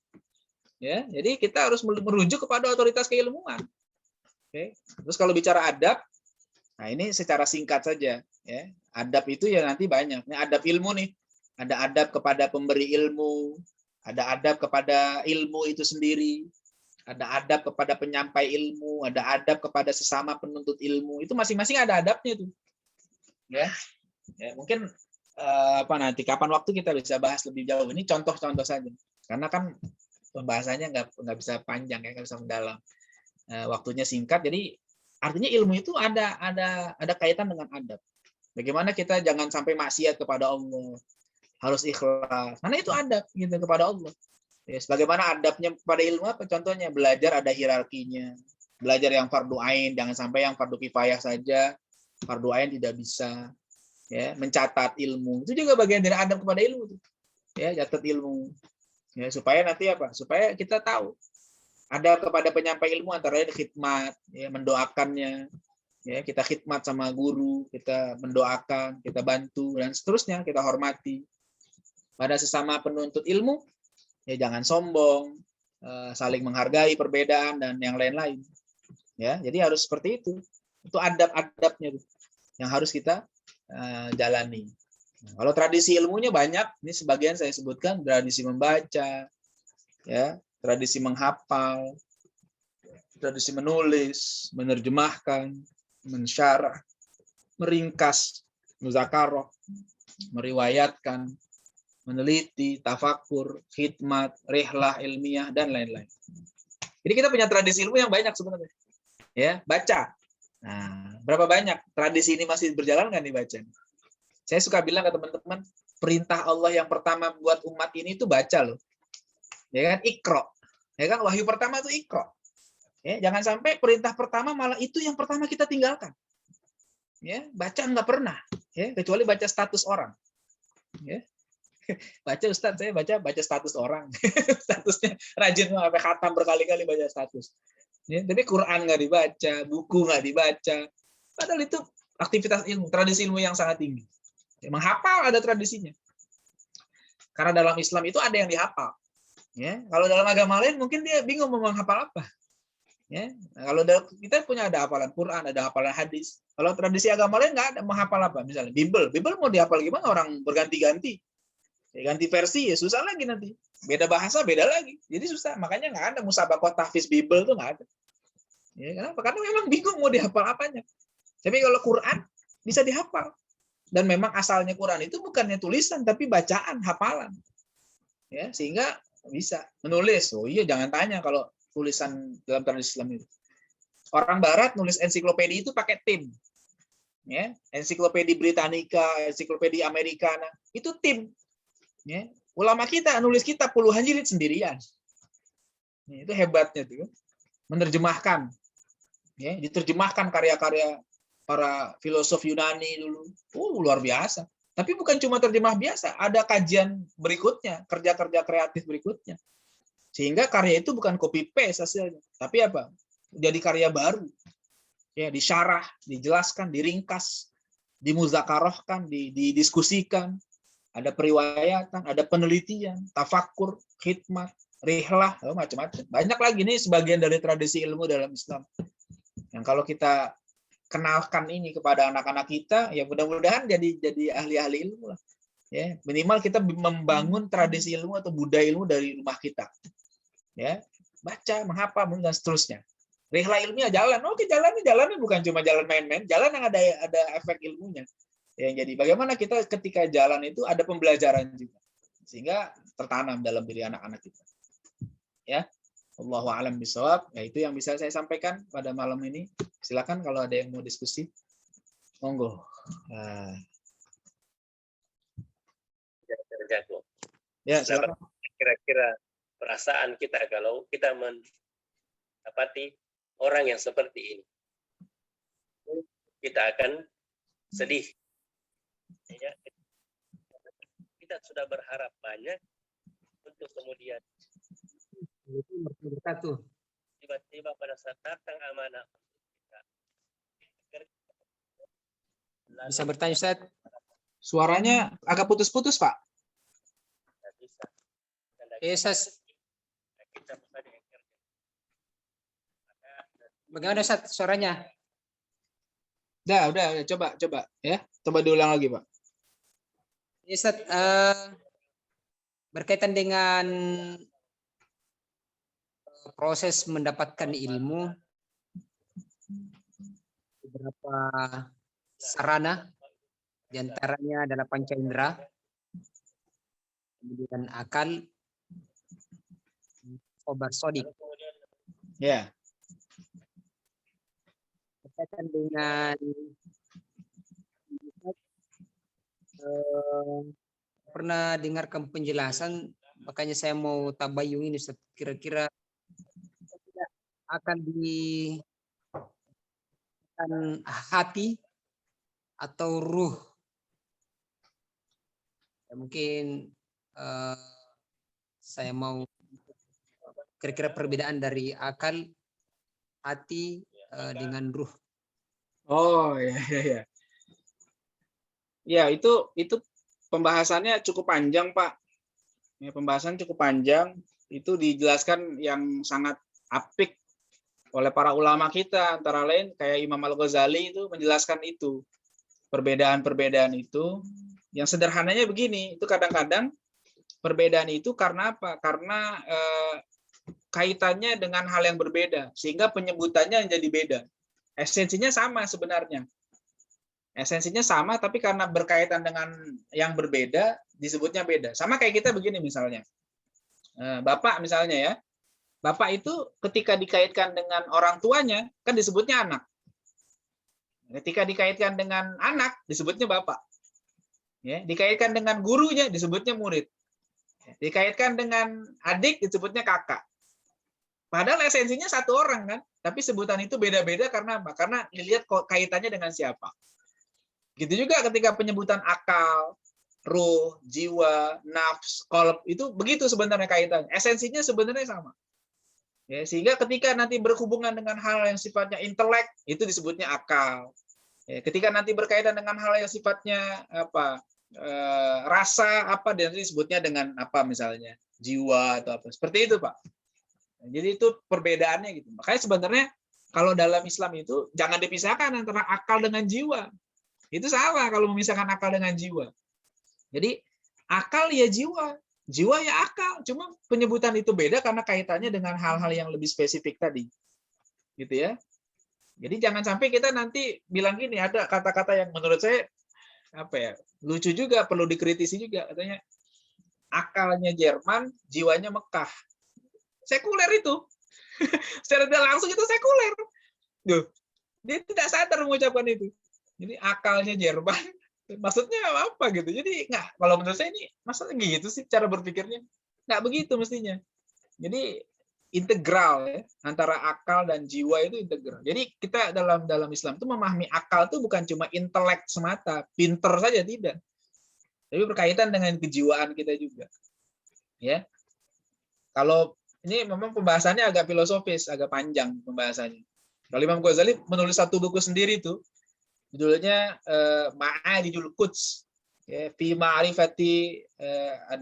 Ya, jadi kita harus merujuk kepada otoritas keilmuan. Oke. Terus kalau bicara adab, nah ini secara singkat saja. Ya, adab itu ya nanti banyak. Ini adab ilmu nih. Ada adab kepada pemberi ilmu, ada adab kepada ilmu itu sendiri, ada adab kepada penyampai ilmu, ada adab kepada sesama penuntut ilmu. Itu masing-masing ada adabnya tuh. Ya. Ya, mungkin nanti kapan waktu kita bisa bahas lebih jauh. Ini contoh-contoh saja. Karena kan pembahasannya nggak bisa panjang ya, nggak bisa mendalam. Waktunya singkat, jadi artinya ilmu itu ada kaitan dengan adab. Bagaimana kita jangan sampai maksiat kepada Allah, harus ikhlas. Karena itu adab gitu kepada Allah. Ya, sebagaimana adabnya pada ilmu apa? Contohnya belajar ada hierarkinya. Belajar yang fardu ain, jangan sampai yang fardu kifayah saja. Fardu ain tidak bisa. Ya, mencatat ilmu itu juga bagian dari adab kepada ilmu. Ya, catat ilmu. Ya, supaya nanti apa? Supaya kita tahu ada kepada penyampai ilmu antara lain khidmat, ya, mendoakannya. Ya, kita khidmat sama guru, kita mendoakan, kita bantu dan seterusnya, kita hormati. Pada sesama penuntut ilmu, ya jangan sombong, saling menghargai perbedaan dan yang lain-lain. Ya, jadi harus seperti itu. Itu adab-adabnya yang harus kita jalani. Nah, kalau tradisi ilmunya banyak, ini sebagian saya sebutkan, tradisi membaca, ya, tradisi menghafal, tradisi menulis, menerjemahkan, mensyarah, meringkas, muzakarah, meriwayatkan, meneliti, tafakur, khidmat, rihlah ilmiah dan lain-lain. Jadi kita punya tradisi ilmu yang banyak sebenarnya. Ya, baca. Nah, berapa banyak tradisi ini masih berjalan nggak dibaca? Saya suka bilang ke teman-teman, perintah Allah yang pertama buat umat ini itu baca loh. Ya kan, Iqra. Ya kan, wahyu pertama itu Iqra. Ya, jangan sampai perintah pertama malah itu yang pertama kita tinggalkan. Ya, baca nggak pernah. Ya, kecuali baca status orang. Ya. Baca Ustaz, saya baca status orang. Statusnya rajin sampai khatam berkali-kali baca status. Ya, tapi Quran nggak dibaca, buku nggak dibaca. Padahal itu aktivitas ilmu, tradisi ilmu yang sangat tinggi. Ya, menghafal ada tradisinya. Karena dalam Islam itu ada yang dihafal. Ya, kalau dalam agama lain mungkin dia bingung mau menghafal apa. Ya, nah, kalau kita punya ada hafalan Quran, ada hafalan hadis. Kalau tradisi agama lain nggak ada menghafal apa. Misalnya Bible mau dihafal gimana? Orang berganti-ganti. Ya, ganti versi ya susah lagi nanti. Beda bahasa beda lagi. Jadi susah. Makanya nggak ada musabaqah tahfiz Bible tuh nggak ada. Ya, kenapa? Karena memang bingung mau dihafal apanya. Tapi kalau Quran bisa dihafal. Dan memang asalnya Quran itu bukannya tulisan tapi bacaan, hafalan. Ya, sehingga bisa menulis. Oh iya, jangan tanya kalau tulisan dalam tradisi Islam itu. Orang Barat nulis ensiklopedia itu pakai tim. Ya, ensiklopedia Britannica, ensiklopedia Americana, itu tim. Ya, ulama kita nulis kita puluhan jilid sendirian. Ya, itu hebatnya tuh. Menerjemahkan. Ya, diterjemahkan karya-karya para filosof Yunani dulu. Luar biasa. Tapi bukan cuma terjemah biasa, ada kajian berikutnya, kerja-kerja kreatif berikutnya. Sehingga karya itu bukan copy paste hasilnya, tapi apa? Jadi karya baru. Ya, disyarah, dijelaskan, diringkas, dimuzakarohkan, didiskusikan, ada periwayatan, ada penelitian, tafakur, khidmat, rihlah, macam-macam. Banyak lagi nih sebagian dari tradisi ilmu dalam Islam. Yang kalau kita kenalkan ini kepada anak-anak kita, ya mudah-mudahan jadi ahli-ahli ilmu lah. Ya, minimal kita membangun tradisi ilmu atau budaya ilmu dari rumah kita. Ya, baca, menghafal, dan seterusnya. Rihlah ilmiah jalan. Oke, jalannya bukan cuma jalan main-main, jalan yang ada efek ilmunya. Yang jadi bagaimana kita ketika jalan itu ada pembelajaran juga. Sehingga tertanam dalam diri anak-anak kita. Ya. Allahu a'lam bishawab. Ya, itu yang bisa saya sampaikan pada malam ini. Silakan kalau ada yang mau diskusi. Monggo. Ya, silakan. Kira-kira perasaan kita kalau kita mendapati orang yang seperti ini, kita akan sedih. Ya, kita sudah berharap banyak untuk kemudian tiba-tiba pada saat datang amanah bisa bertanya Ustaz? Suaranya agak putus-putus, Pak. Ustaz. Bagaimana Ustaz suaranya? Udah, coba ya. Coba diulang lagi, Pak. Ustaz, berkaitan dengan proses mendapatkan ilmu beberapa sarana, diantaranya adalah panca indera, kemudian akal, khobar sodik. Ya. Berkaitan dengan pernah dengarkan penjelasan, makanya saya mau tabayun ini Ustaz. Kira-kira akan di hati atau ruh. Ya, mungkin saya mau kira-kira perbedaan dari akal, hati dengan ruh. Oh ya ya ya. Ya itu pembahasannya cukup panjang Pak. Ya, pembahasan cukup panjang. Itu dijelaskan yang sangat apik oleh para ulama kita, antara lain kayak Imam Al-Ghazali itu menjelaskan itu. Perbedaan-perbedaan itu. Yang sederhananya begini, itu kadang-kadang perbedaan itu karena apa? Karena kaitannya dengan hal yang berbeda, sehingga penyebutannya jadi beda. Esensinya sama sebenarnya. Esensinya sama, tapi karena berkaitan dengan yang berbeda, disebutnya beda. Sama kayak kita begini misalnya. Bapak misalnya ya, Bapak itu ketika dikaitkan dengan orang tuanya, kan disebutnya anak. Ketika dikaitkan dengan anak, disebutnya Bapak. Ya, dikaitkan dengan gurunya, disebutnya murid. Dikaitkan dengan adik, disebutnya kakak. Padahal esensinya satu orang kan, tapi sebutan itu beda-beda karena apa? Karena dilihat kaitannya dengan siapa. Gitu juga ketika penyebutan akal, ruh, jiwa, nafs, qalb, itu begitu sebenarnya kaitannya. Esensinya sebenarnya sama. Ya, sehingga ketika nanti berhubungan dengan hal yang sifatnya intelek, itu disebutnya akal. Ya, ketika nanti berkaitan dengan hal yang sifatnya apa? Rasa apa, dan disebutnya dengan apa misalnya? Jiwa atau apa. Seperti itu, Pak. Jadi itu perbedaannya gitu. Makanya sebenarnya kalau dalam Islam itu jangan dipisahkan antara akal dengan jiwa. Itu salah kalau memisahkan akal dengan jiwa. Jadi akal ya jiwa, jiwa ya akal. Cuma penyebutan itu beda karena kaitannya dengan hal-hal yang lebih spesifik tadi. Gitu ya. Jadi jangan sampai kita nanti bilang gini, ada kata-kata yang menurut saya apa ya, lucu juga, perlu dikritisi juga. Katanya akalnya Jerman, jiwanya Mekah. Sekuler itu. Secara tidak langsung itu sekuler. Duh, dia tidak sadar mengucapkan itu. Jadi akalnya Jerman, maksudnya apa gitu. Jadi nggak, kalau menurut saya ini maksudnya gitu sih cara berpikirnya. Nggak begitu mestinya. Jadi integral ya, antara akal dan jiwa itu integral. Jadi kita dalam Islam itu memahami akal itu bukan cuma intelek semata, pinter saja tidak. Tapi berkaitan dengan kejiwaan kita juga. Ya. Kalau ini memang pembahasannya agak filosofis, agak panjang pembahasannya. Kalau Imam Ghazali menulis satu buku sendiri itu, judulnya Ma'arijul Quds, ya, fi ma'rifati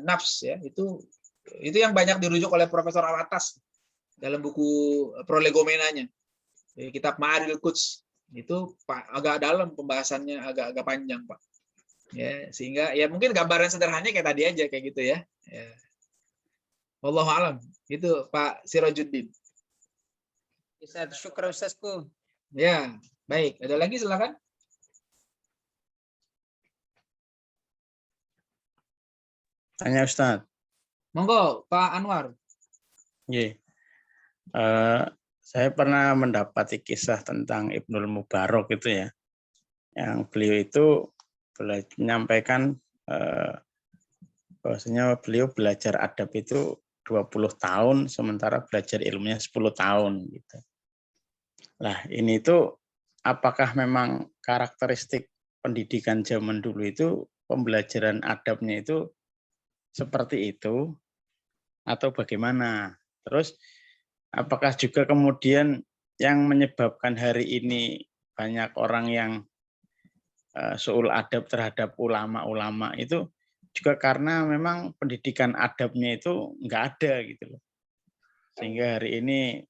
nafs, ya. Itu yang banyak dirujuk oleh Profesor Alatas dalam buku Prolegomenanya. Kitab Ma'arijul Quds itu agak dalam pembahasannya, agak panjang, Pak. Ya, sehingga ya mungkin gambaran sederhananya kayak tadi aja kayak gitu ya. Ya. Wallahu a'lam. Itu Pak Sirajuddin. Ustaz, syukur Ustazku. Ya, baik. Ada lagi silakan. Tanya Ustaz. Monggo, Pak Anwar. Iya. Saya pernah mendapati kisah tentang Ibnul Mubarak itu ya. Yang beliau itu menyampaikan bahwasanya beliau belajar adab itu 20 tahun sementara belajar ilmunya 10 tahun gitu. Nah, ini itu apakah memang karakteristik pendidikan zaman dulu itu pembelajaran adabnya itu seperti itu atau bagaimana? Terus apakah juga kemudian yang menyebabkan hari ini banyak orang yang su'ul adab terhadap ulama-ulama itu juga karena memang pendidikan adabnya itu nggak ada gitu loh. Sehingga hari ini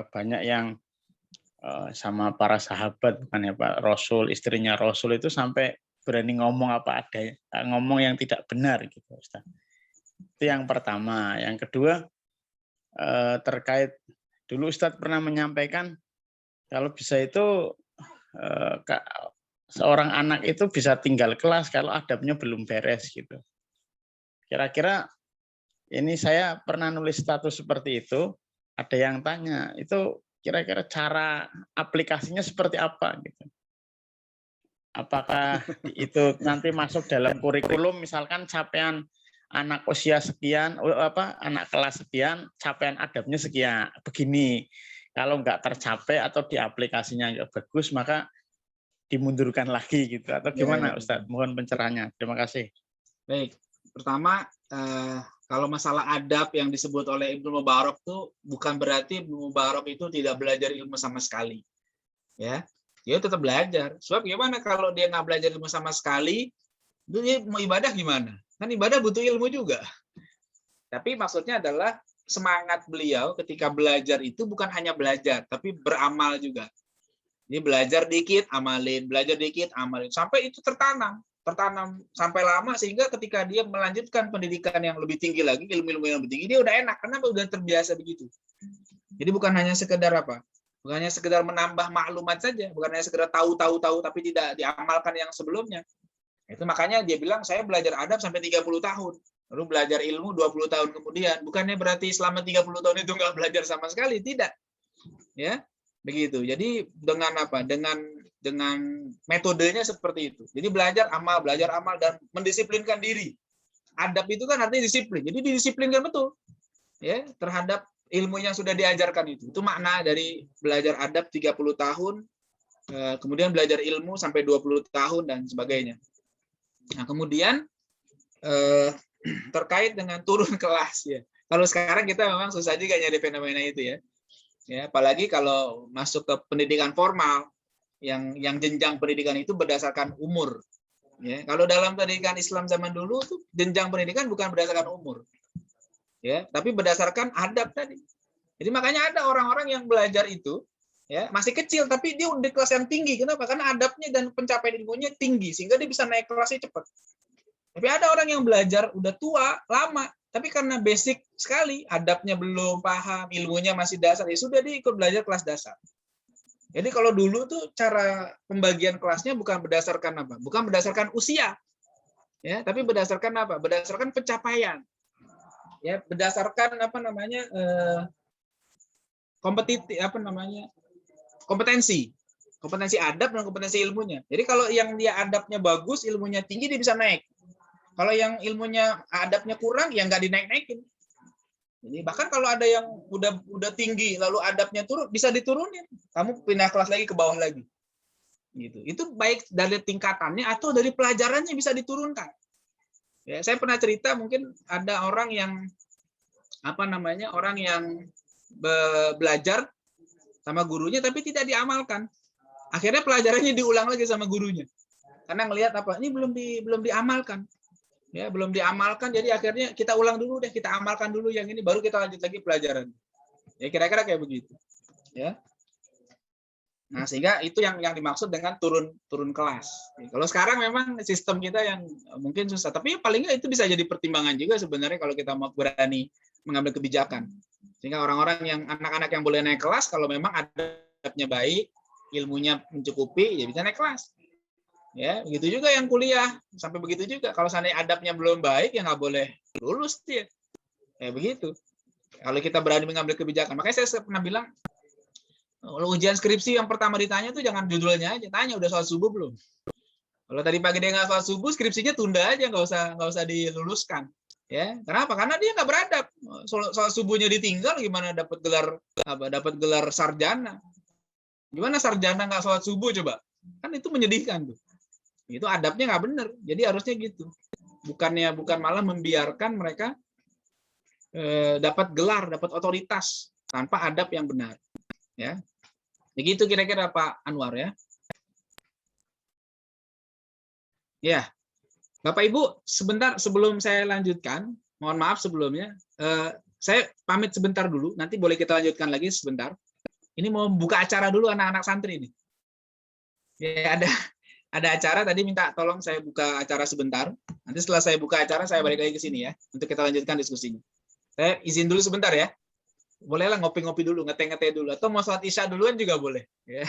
banyak yang sama para sahabat, bukan ya Pak, Rasul, istrinya Rasul itu sampai berani ngomong apa adanya, ngomong yang tidak benar gitu Ustaz. Itu yang pertama. Yang kedua, terkait dulu Ustadz pernah menyampaikan kalau bisa itu seorang anak itu bisa tinggal kelas kalau adabnya belum beres gitu. Kira-kira ini saya pernah nulis status seperti itu, ada yang tanya, itu kira-kira cara aplikasinya seperti apa gitu. Apakah itu nanti masuk dalam kurikulum, misalkan capaian anak usia sekian, anak kelas sekian, capaian adabnya sekian, begini. Kalau nggak tercapai atau di aplikasinya nggak bagus, maka dimundurkan lagi gitu. Atau gimana Ustadz? Mohon pencerahannya. Terima kasih. Baik, pertama kalau masalah adab yang disebut oleh Ibnu Mubarak itu bukan berarti Ibnu Mubarak itu tidak belajar ilmu sama sekali. Ya, dia tetap belajar. Sebab gimana kalau dia nggak belajar ilmu sama sekali, dia mau ibadah gimana? Kan ibadah butuh ilmu juga. Tapi maksudnya adalah semangat beliau ketika belajar itu bukan hanya belajar, tapi beramal juga. Ini belajar dikit, amalin, belajar dikit, amalin. Sampai itu tertanam sampai lama sehingga ketika dia melanjutkan pendidikan yang lebih tinggi lagi, ilmu-ilmu yang lebih tinggi, dia udah enak karena udah terbiasa begitu. Jadi bukan hanya sekedar apa? Bukan hanya sekedar menambah maklumat saja, bukan hanya sekedar tahu tapi tidak diamalkan yang sebelumnya. Itu makanya dia bilang saya belajar adab sampai 30 tahun. Lalu belajar ilmu 20 tahun kemudian. Bukannya berarti selama 30 tahun itu nggak belajar sama sekali, tidak. Ya, begitu. Jadi dengan apa? Dengan metodenya seperti itu. Jadi belajar amal dan mendisiplinkan diri. Adab itu kan artinya disiplin. Jadi didisiplinkan betul. Ya, terhadap ilmu yang sudah diajarkan itu. Itu makna dari belajar adab 30 tahun, kemudian belajar ilmu sampai 20 tahun dan sebagainya. Nah, kemudian terkait dengan turun kelas ya. Kalau sekarang kita memang susah juga nyari fenomena itu ya. Ya, apalagi kalau masuk ke pendidikan formal yang jenjang pendidikan itu berdasarkan umur. Ya, kalau dalam pendidikan Islam zaman dulu tuh jenjang pendidikan bukan berdasarkan umur. Ya, tapi berdasarkan adab tadi. Jadi makanya ada orang-orang yang belajar itu ya masih kecil tapi dia udah di kelas yang tinggi. Kenapa? Karena adabnya dan pencapaian ilmunya tinggi sehingga dia bisa naik kelasnya cepat. Tapi ada orang yang belajar udah tua, lama, tapi karena basic sekali, adabnya belum paham, ilmunya masih dasar, ya sudah dia ikut belajar kelas dasar. Jadi kalau dulu tuh cara pembagian kelasnya bukan berdasarkan apa? Bukan berdasarkan usia. Ya, tapi berdasarkan apa? Berdasarkan pencapaian. Ya, berdasarkan apa namanya? Kompetensi adab dan kompetensi ilmunya. Jadi kalau yang dia adabnya bagus, ilmunya tinggi, dia bisa naik. Kalau yang ilmunya adabnya kurang, ya nggak dinaik-naikin. Jadi bahkan kalau ada yang udah tinggi, lalu adabnya turun, bisa diturunin. Kamu pindah kelas lagi ke bawah lagi. Gitu. Itu baik dari tingkatannya atau dari pelajarannya bisa diturunkan. Ya, saya pernah cerita mungkin ada orang yang belajar sama gurunya tapi tidak diamalkan. Akhirnya pelajarannya diulang lagi sama gurunya. Karena ngelihat apa? Ini belum diamalkan. Ya, belum diamalkan, jadi akhirnya kita ulang dulu deh, kita amalkan dulu yang ini, baru kita lanjut lagi pelajaran. Ya kira-kira kayak begitu. Ya. Nah sehingga itu yang dimaksud dengan turun kelas. Ya, kalau sekarang memang sistem kita yang mungkin susah, tapi paling nggak itu bisa jadi pertimbangan juga sebenarnya kalau kita mau berani mengambil kebijakan. Sehingga orang-orang yang anak-anak yang boleh naik kelas, kalau memang adabnya baik, ilmunya mencukupi, ya bisa naik kelas. Ya, begitu juga yang kuliah, sampai begitu juga. Kalau seandainya adabnya belum baik, ya nggak boleh lulus dia. Ya begitu. Kalau kita berani mengambil kebijakan, makanya saya pernah bilang, ujian skripsi yang pertama ditanya tuh jangan judulnya aja, tanya udah sholat subuh belum. Kalau tadi pagi dia nggak sholat subuh, skripsinya tunda aja, nggak usah diluluskan. Ya, kenapa? Karena dia nggak beradab. Sholat subuhnya ditinggal, gimana dapat gelar sarjana? Gimana sarjana nggak sholat subuh coba? Kan itu menyedihkan tuh. Itu adabnya nggak benar, jadi harusnya gitu. Bukan malah membiarkan mereka dapat gelar, dapat otoritas tanpa adab yang benar. Ya, begitu kira-kira Pak Anwar ya. Ya, Bapak Ibu, sebentar sebelum saya lanjutkan, mohon maaf sebelumnya, saya pamit sebentar dulu. Nanti boleh kita lanjutkan lagi sebentar. Ini mau buka acara dulu anak-anak santri ini. Ya ada acara tadi minta tolong saya buka acara sebentar. Nanti setelah saya buka acara saya balik lagi ke sini ya untuk kita lanjutkan diskusinya. Saya izin dulu sebentar ya. bolehlah ngopi-ngopi dulu, ngeteh-ngeteh dulu, atau mau sholat isya duluan juga boleh. Ya.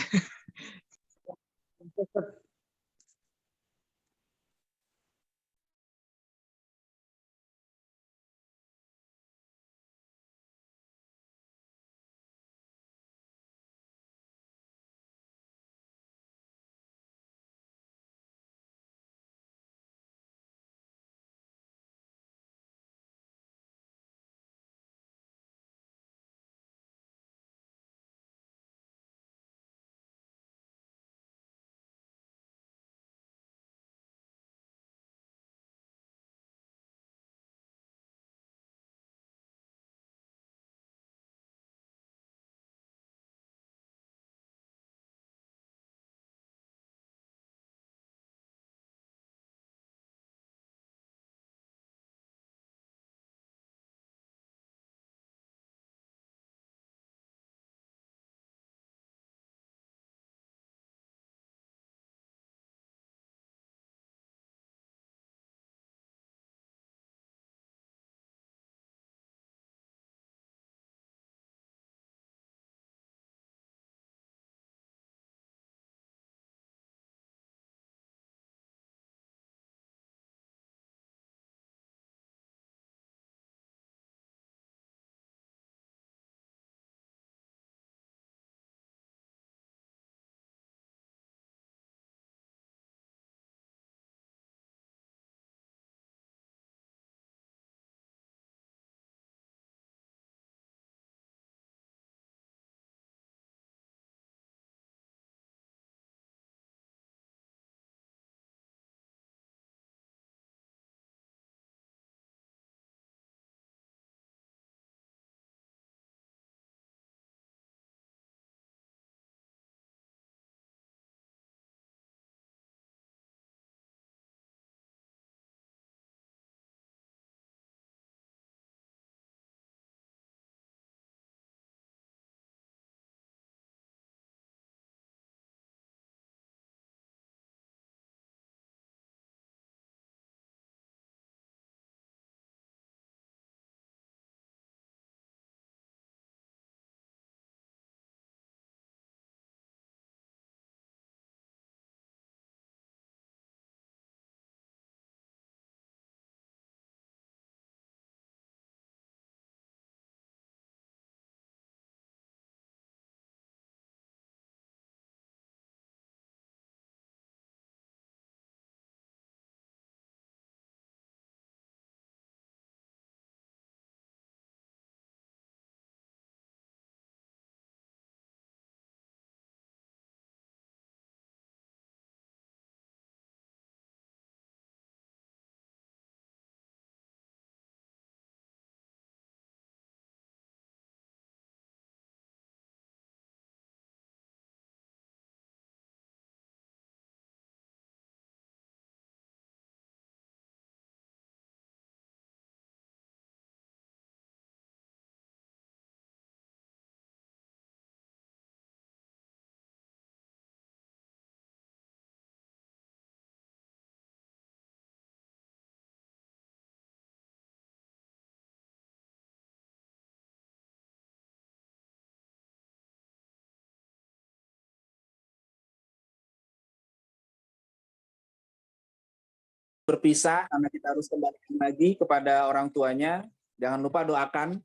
Berpisah karena kita harus kembalikan lagi kepada orang tuanya. Jangan lupa doakan,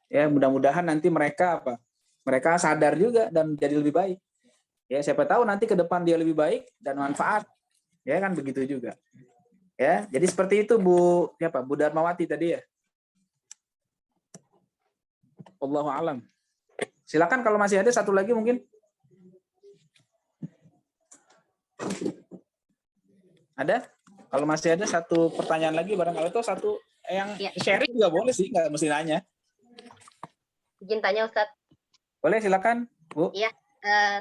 ya mudah-mudahan nanti mereka mereka sadar juga dan jadi lebih baik. Ya siapa tahu nanti ke depan dia lebih baik dan manfaat. Ya kan begitu juga. Ya jadi seperti itu Bu Darmawati tadi ya. Allahu a'lam. Silakan kalau masih ada satu lagi mungkin. Ada? Kalau masih ada satu pertanyaan lagi barangkali itu satu yang sharing juga boleh sih, nggak mesti nanya. Izin tanya Ustadz. Boleh silakan Bu. Iya,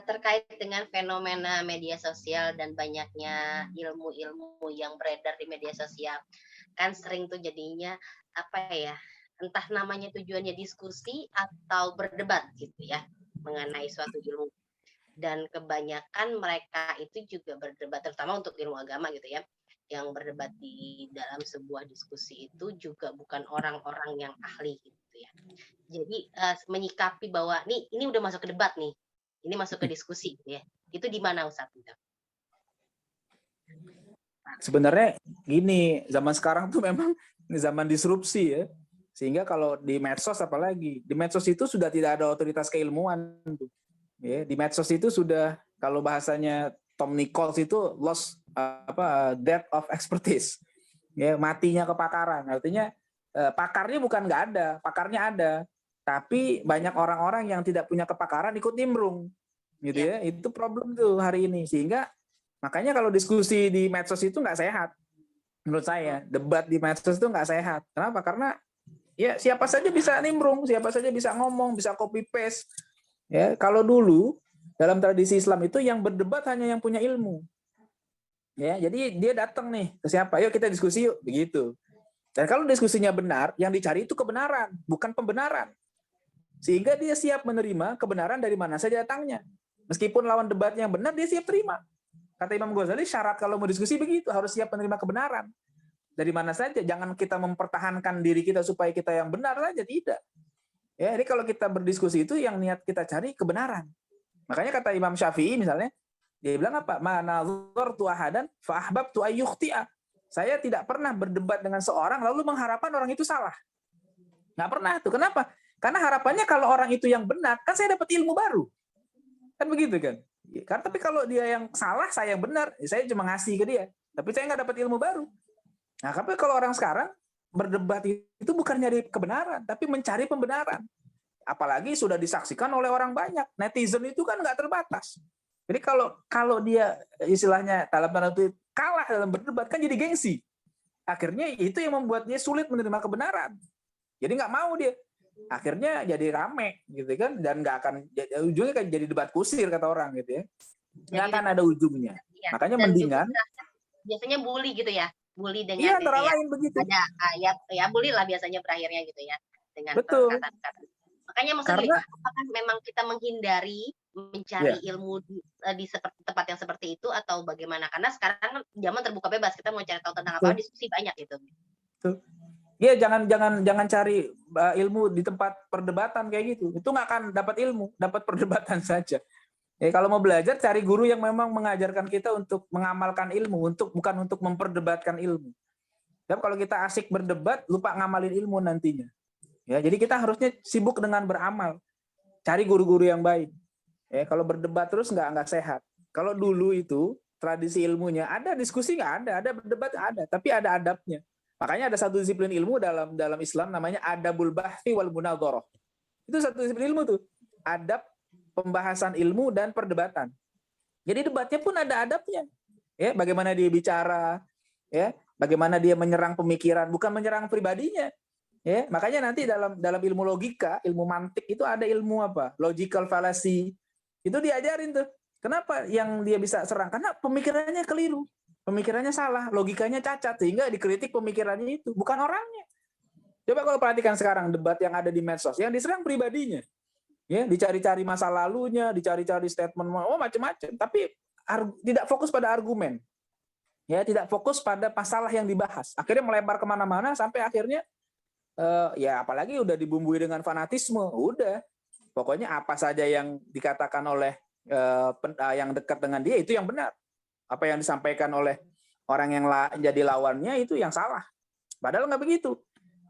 terkait dengan fenomena media sosial dan banyaknya ilmu-ilmu yang beredar di media sosial. Kan sering tuh jadinya entah namanya tujuannya diskusi atau berdebat gitu ya mengenai suatu ilmu. Dan kebanyakan mereka itu juga berdebat, terutama untuk ilmu agama gitu ya, yang berdebat di dalam sebuah diskusi itu juga bukan orang-orang yang ahli gitu ya. Jadi menyikapi bahwa ini udah masuk ke debat nih, ini masuk ke diskusi gitu ya. Itu di mana Ustadz? Sebenarnya gini, zaman sekarang tuh memang zaman disrupsi ya. Sehingga kalau di medsos apalagi, di medsos itu sudah tidak ada otoritas keilmuan tuh. Ya, di medsos itu sudah, kalau bahasanya Tom Nichols itu death of expertise. Ya, matinya kepakaran. Artinya pakarnya bukan nggak ada, pakarnya ada. Tapi banyak orang-orang yang tidak punya kepakaran ikut nimbrung. Gitu ya. Itu problem tuh hari ini. Sehingga makanya kalau diskusi di medsos itu nggak sehat. Menurut saya, debat di medsos itu nggak sehat. Kenapa? Karena ya siapa saja bisa nimbrung, siapa saja bisa ngomong, bisa copy paste. Ya, kalau dulu dalam tradisi Islam itu yang berdebat hanya yang punya ilmu. Ya, jadi dia datang nih ke siapa? Yuk kita diskusi yuk, begitu. Dan kalau diskusinya benar, yang dicari itu kebenaran, bukan pembenaran. Sehingga dia siap menerima kebenaran dari mana saja datangnya. Meskipun lawan debat yang benar, dia siap terima. Kata Imam Ghazali, syarat kalau mau diskusi begitu, harus siap menerima kebenaran. Dari mana saja, jangan kita mempertahankan diri kita supaya kita yang benar saja, tidak. Ya, jadi kalau kita berdiskusi itu yang niat kita cari kebenaran. Makanya kata Imam Syafi'i misalnya, dia bilang apa? Manazartu ahadan fa ahbabtu ayyukhti'a. Saya tidak pernah berdebat dengan seorang lalu mengharapkan orang itu salah. Nggak pernah tuh. Kenapa? Karena harapannya kalau orang itu yang benar, kan saya dapat ilmu baru. Kan begitu kan? Karena tapi kalau dia yang salah, saya yang benar, saya cuma ngasih ke dia. Tapi saya nggak dapat ilmu baru. Nah, tapi kalau orang sekarang berdebat itu bukan nyari kebenaran, tapi mencari pembenaran. Apalagi sudah disaksikan oleh orang banyak. Netizen itu kan nggak terbatas. Jadi kalau dia istilahnya dalam tanda kutip kalah dalam berdebat, kan jadi gengsi. Akhirnya itu yang membuat dia sulit menerima kebenaran. Jadi nggak mau dia. Akhirnya jadi rame gitu kan, dan nggak akan ujungnya kan jadi debat kusir kata orang gitu ya. Nggak akan ada ujungnya. Ya, makanya mendingan biasanya bully gitu ya, bully dengan iya, antara lain begitu. Ada ayat ya, bully lah biasanya berakhirnya gitu ya dengan betul. Kata-kata. Makanya maksudnya apakah memang kita menghindari mencari ilmu di seperti tempat yang seperti itu atau bagaimana? Karena sekarang zaman terbuka bebas, kita mau cari tahu tentang apa, diskusi banyak gitu. Iya, jangan cari ilmu di tempat perdebatan kayak gitu. Itu nggak akan dapat ilmu, dapat perdebatan saja. Kalau mau belajar, cari guru yang memang mengajarkan kita untuk mengamalkan ilmu, bukan untuk memperdebatkan ilmu. Dan kalau kita asik berdebat, lupa ngamalin ilmu nantinya. Ya, jadi kita harusnya sibuk dengan beramal, cari guru-guru yang baik. Kalau berdebat terus nggak sehat. Kalau dulu itu tradisi ilmunya ada, diskusi nggak ada berdebat ada, tapi ada adabnya. Makanya ada satu disiplin ilmu dalam Islam namanya adabul bahthi wal munadharah. Itu satu disiplin ilmu tuh. Adab pembahasan ilmu dan perdebatan. Jadi debatnya pun ada adabnya. Ya, bagaimana dia bicara, ya, bagaimana dia menyerang pemikiran, bukan menyerang pribadinya. Ya, makanya nanti dalam ilmu logika, ilmu mantik itu ada ilmu apa? Logical fallacy. Itu diajarin tuh. Kenapa yang dia bisa serang? Karena pemikirannya keliru. Pemikirannya salah, logikanya cacat, sehingga dikritik pemikirannya itu, bukan orangnya. Coba kalau perhatikan sekarang debat yang ada di medsos, yang diserang pribadinya. Ya, dicari-cari masa lalunya, dicari-cari statement, macam-macam, tapi tidak fokus pada argumen. Ya, tidak fokus pada masalah yang dibahas. Akhirnya melebar kemana-mana sampai akhirnya ya apalagi udah dibumbui dengan fanatisme, udah. Pokoknya apa saja yang dikatakan oleh yang dekat dengan dia itu yang benar. Apa yang disampaikan oleh orang yang jadi lawannya itu yang salah. Padahal nggak begitu.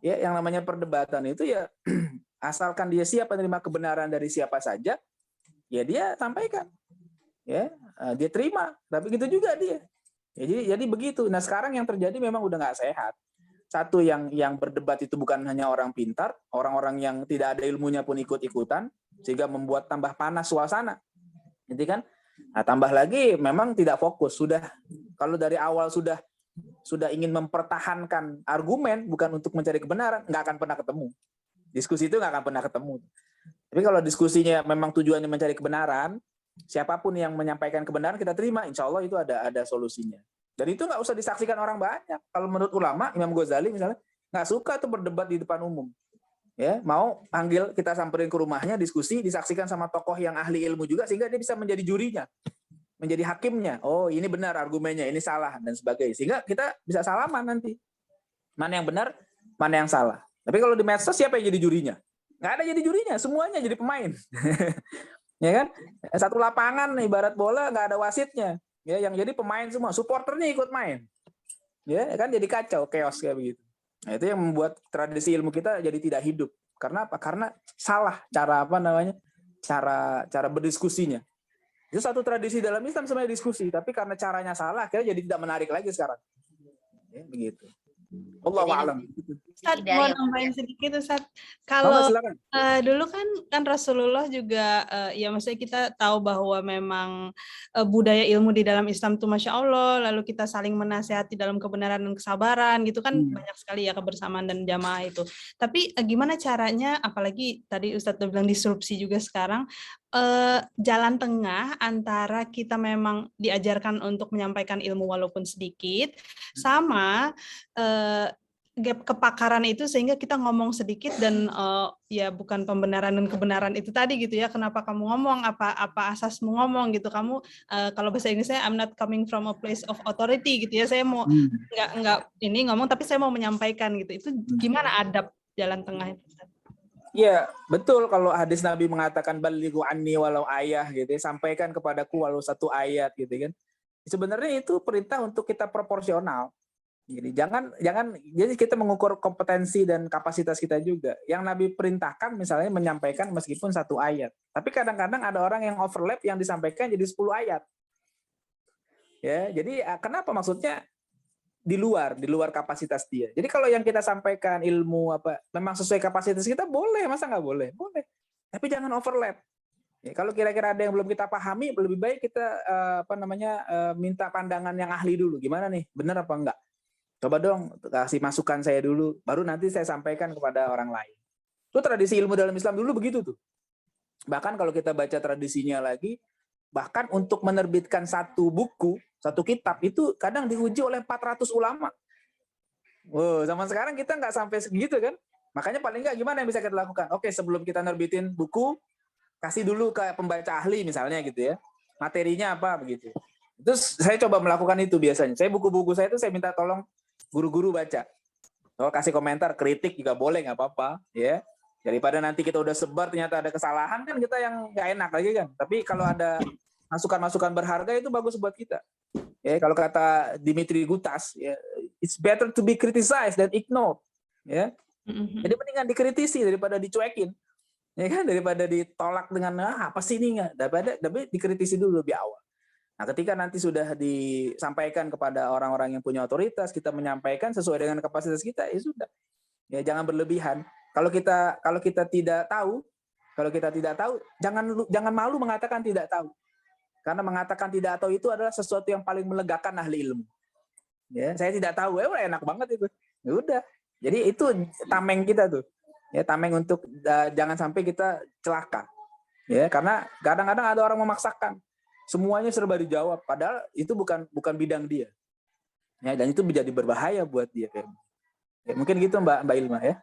Ya, yang namanya perdebatan itu ya asalkan dia siap menerima kebenaran dari siapa saja, ya dia sampaikan. Ya, dia terima. Tapi gitu juga dia. Ya, jadi begitu. Nah, sekarang yang terjadi memang udah nggak sehat. Satu, yang berdebat itu bukan hanya orang pintar, orang-orang yang tidak ada ilmunya pun ikut-ikutan, sehingga membuat tambah panas suasana. Jadi kan? Nah, tambah lagi memang tidak fokus. Kalau dari awal sudah ingin mempertahankan argumen bukan untuk mencari kebenaran, nggak akan pernah ketemu. Diskusi itu nggak akan pernah ketemu. Tapi kalau diskusinya memang tujuannya mencari kebenaran, siapapun yang menyampaikan kebenaran kita terima, insya Allah itu ada solusinya. Dan itu nggak usah disaksikan orang banyak. Kalau menurut ulama, Imam Ghazali misalnya nggak suka tuh berdebat di depan umum. Ya, mau panggil, kita samperin ke rumahnya, diskusi, disaksikan sama tokoh yang ahli ilmu juga, sehingga dia bisa menjadi jurinya, menjadi hakimnya. Oh, ini benar argumennya, ini salah, dan sebagainya. Sehingga kita bisa salaman nanti. Mana yang benar, mana yang salah. Tapi kalau di medsos, siapa yang jadi jurinya? Nggak ada jadi jurinya, semuanya jadi pemain. Ya kan? Satu lapangan ibarat bola nggak ada wasitnya. Ya, yang jadi pemain semua, supporternya ikut main. Ya kan jadi kacau, chaos kayak begitu. Nah, itu yang membuat tradisi ilmu kita jadi tidak hidup. Karena apa? Karena salah cara cara berdiskusinya. Itu satu tradisi dalam Islam sebenarnya diskusi, tapi karena caranya salah, akhirnya jadi tidak menarik lagi sekarang. Ya, begitu. Allahu a'lam. Ustaz, Dari mau yang- nambahin sedikit Ustaz. Mama, Kalau silakan. dulu kan Rasulullah juga ya maksudnya kita tahu bahwa memang budaya ilmu di dalam Islam itu Masya Allah, lalu kita saling menasihati dalam kebenaran dan kesabaran gitu kan banyak sekali ya kebersamaan dan jamaah itu. Tapi gimana caranya, apalagi tadi Ustadz udah bilang disrupsi juga sekarang, jalan tengah antara kita memang diajarkan untuk menyampaikan ilmu walaupun sedikit, sama gap kepakaran itu sehingga kita ngomong sedikit dan ya bukan pembenaran dan kebenaran itu tadi gitu ya, kenapa kamu ngomong, apa asasmu ngomong gitu, kamu kalau bahasa Inggrisnya I'm not coming from a place of authority gitu ya, saya mau nggak ini ngomong tapi saya mau menyampaikan gitu, itu gimana adab jalan tengah itu? Iya, betul kalau hadis Nabi mengatakan balighu anni walau ayah gitu ya, sampaikan kepadaku walau satu ayat gitu kan. Sebenarnya itu perintah untuk kita proporsional. Jadi jadi kita mengukur kompetensi dan kapasitas kita juga. Yang Nabi perintahkan misalnya menyampaikan meskipun satu ayat. Tapi kadang-kadang ada orang yang overlap yang disampaikan jadi 10 ayat. Ya, jadi kenapa maksudnya di luar kapasitas dia. Jadi kalau yang kita sampaikan ilmu memang sesuai kapasitas kita boleh, masa nggak boleh? Boleh. Tapi jangan overlap. Ya, kalau kira-kira ada yang belum kita pahami, lebih baik kita minta pandangan yang ahli dulu. Gimana nih? Benar apa enggak? Coba dong kasih masukan saya dulu, baru nanti saya sampaikan kepada orang lain. Itu tradisi ilmu dalam Islam dulu begitu tuh. Bahkan kalau kita baca tradisinya lagi, bahkan untuk menerbitkan satu buku, satu kitab itu kadang diuji oleh 400 ulama. Wow, zaman sekarang kita nggak sampai segitu kan? Makanya paling nggak gimana yang bisa kita lakukan? Oke, sebelum kita nerbitin buku, kasih dulu ke pembaca ahli misalnya gitu ya. Materinya apa begitu. Terus saya coba melakukan itu biasanya. Saya buku-buku saya itu saya minta tolong guru-guru baca. Oh, kasih komentar, kritik juga boleh, nggak apa-apa, ya. Daripada nanti kita udah sebar ternyata ada kesalahan kan kita yang nggak enak lagi kan. Tapi kalau ada masukan-masukan berharga itu bagus buat kita. Ya, kalau kata Dimitri Gutas, ya, it's better to be criticized than ignored. Ya. Jadi mendingan dikritisi daripada dicuekin. Ya kan, daripada ditolak dengan apa sih ini nggak, tapi dikritisi dulu lebih awal. Nah, ketika nanti sudah disampaikan kepada orang-orang yang punya otoritas, kita menyampaikan sesuai dengan kapasitas kita, ya sudah. Ya jangan berlebihan. Kalau kita tidak tahu, jangan malu mengatakan tidak tahu. Karena mengatakan tidak tahu itu adalah sesuatu yang paling melegakan ahli ilmu. Ya, saya tidak tahu, enak banget itu. Ya udah. Jadi itu tameng kita tuh. Ya, tameng untuk jangan sampai kita celaka. Ya, karena kadang-kadang ada orang memaksakan. Semuanya serba dijawab, padahal itu bukan bidang dia. Ya, dan itu menjadi berbahaya buat dia. Ya, mungkin gitu Mbak Ilma ya.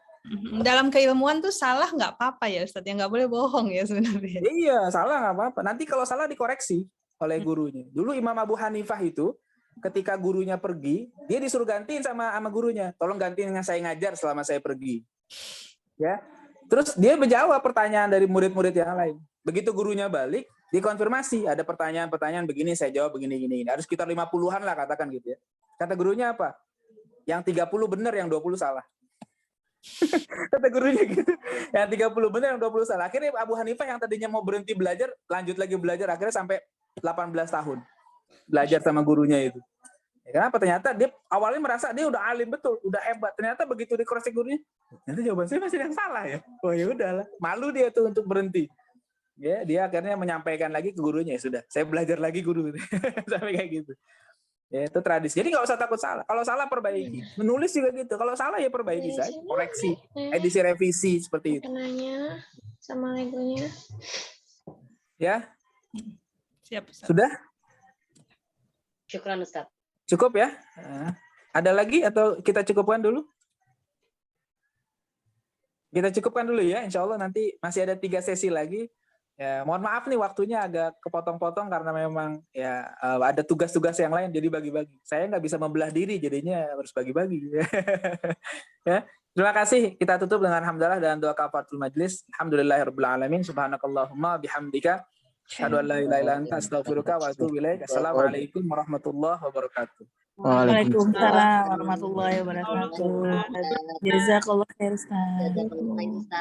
Dalam keilmuan tuh salah nggak apa-apa ya Ustadz, yang nggak boleh bohong ya sebenarnya. Iya, salah nggak apa-apa. Nanti kalau salah dikoreksi oleh gurunya. Dulu Imam Abu Hanifah itu ketika gurunya pergi, dia disuruh gantiin sama gurunya. Tolong gantiin dengan saya ngajar selama saya pergi. Ya. Terus dia menjawab pertanyaan dari murid-murid yang lain. Begitu gurunya balik, dikonfirmasi, ada pertanyaan-pertanyaan begini, saya jawab begini. Harus sekitar 50-an lah katakan gitu ya. Kata gurunya apa? Yang 30 benar, yang 20 salah. Kata gurunya gitu. Yang 30 benar, yang 20 salah. Akhirnya Abu Hanifah yang tadinya mau berhenti belajar, lanjut lagi belajar, akhirnya sampai 18 tahun. Belajar sama gurunya itu. Ya, kenapa? Ternyata dia awalnya merasa dia udah alim betul, udah hebat. Ternyata begitu dikoreksi gurunya, ternyata jawaban saya masih yang salah ya. Oh ya udahlah, malu dia tuh untuk berhenti. Ya, dia akhirnya menyampaikan lagi ke gurunya, ya sudah, saya belajar lagi guru. Sampai kayak gitu. Ya, itu tradisi. Jadi nggak usah takut salah. Kalau salah perbaiki. Menulis juga gitu. Kalau salah ya perbaiki saja, koreksi, edisi revisi seperti itu. Kenanya sama legonya. Ya. Siap, Ustaz. Sudah? Syukran Ustaz. Cukup ya? Ada lagi atau kita cukupkan dulu? Kita cukupkan dulu ya. Insya Allah nanti masih ada 3 sesi lagi. Ya, mohon maaf nih waktunya agak kepotong-potong karena memang ya ada tugas-tugas yang lain jadi bagi-bagi. Saya nggak bisa membelah diri jadinya harus bagi-bagi. Ya. Terima kasih. Kita tutup dengan hamdalah dan doa kafaratul majlis. Alhamdulillahirabbil alamin. Subhanakallahumma bihamdika asyhadu an la ilaha illa anta astaghfiruka wa atubu ilaik. Assalamualaikum warahmatullahi wabarakatuh. Waalaikumsalam warahmatullahi wabarakatuh. Jazakallah khair Ustaz. Jazakallah khairan, Ustaz.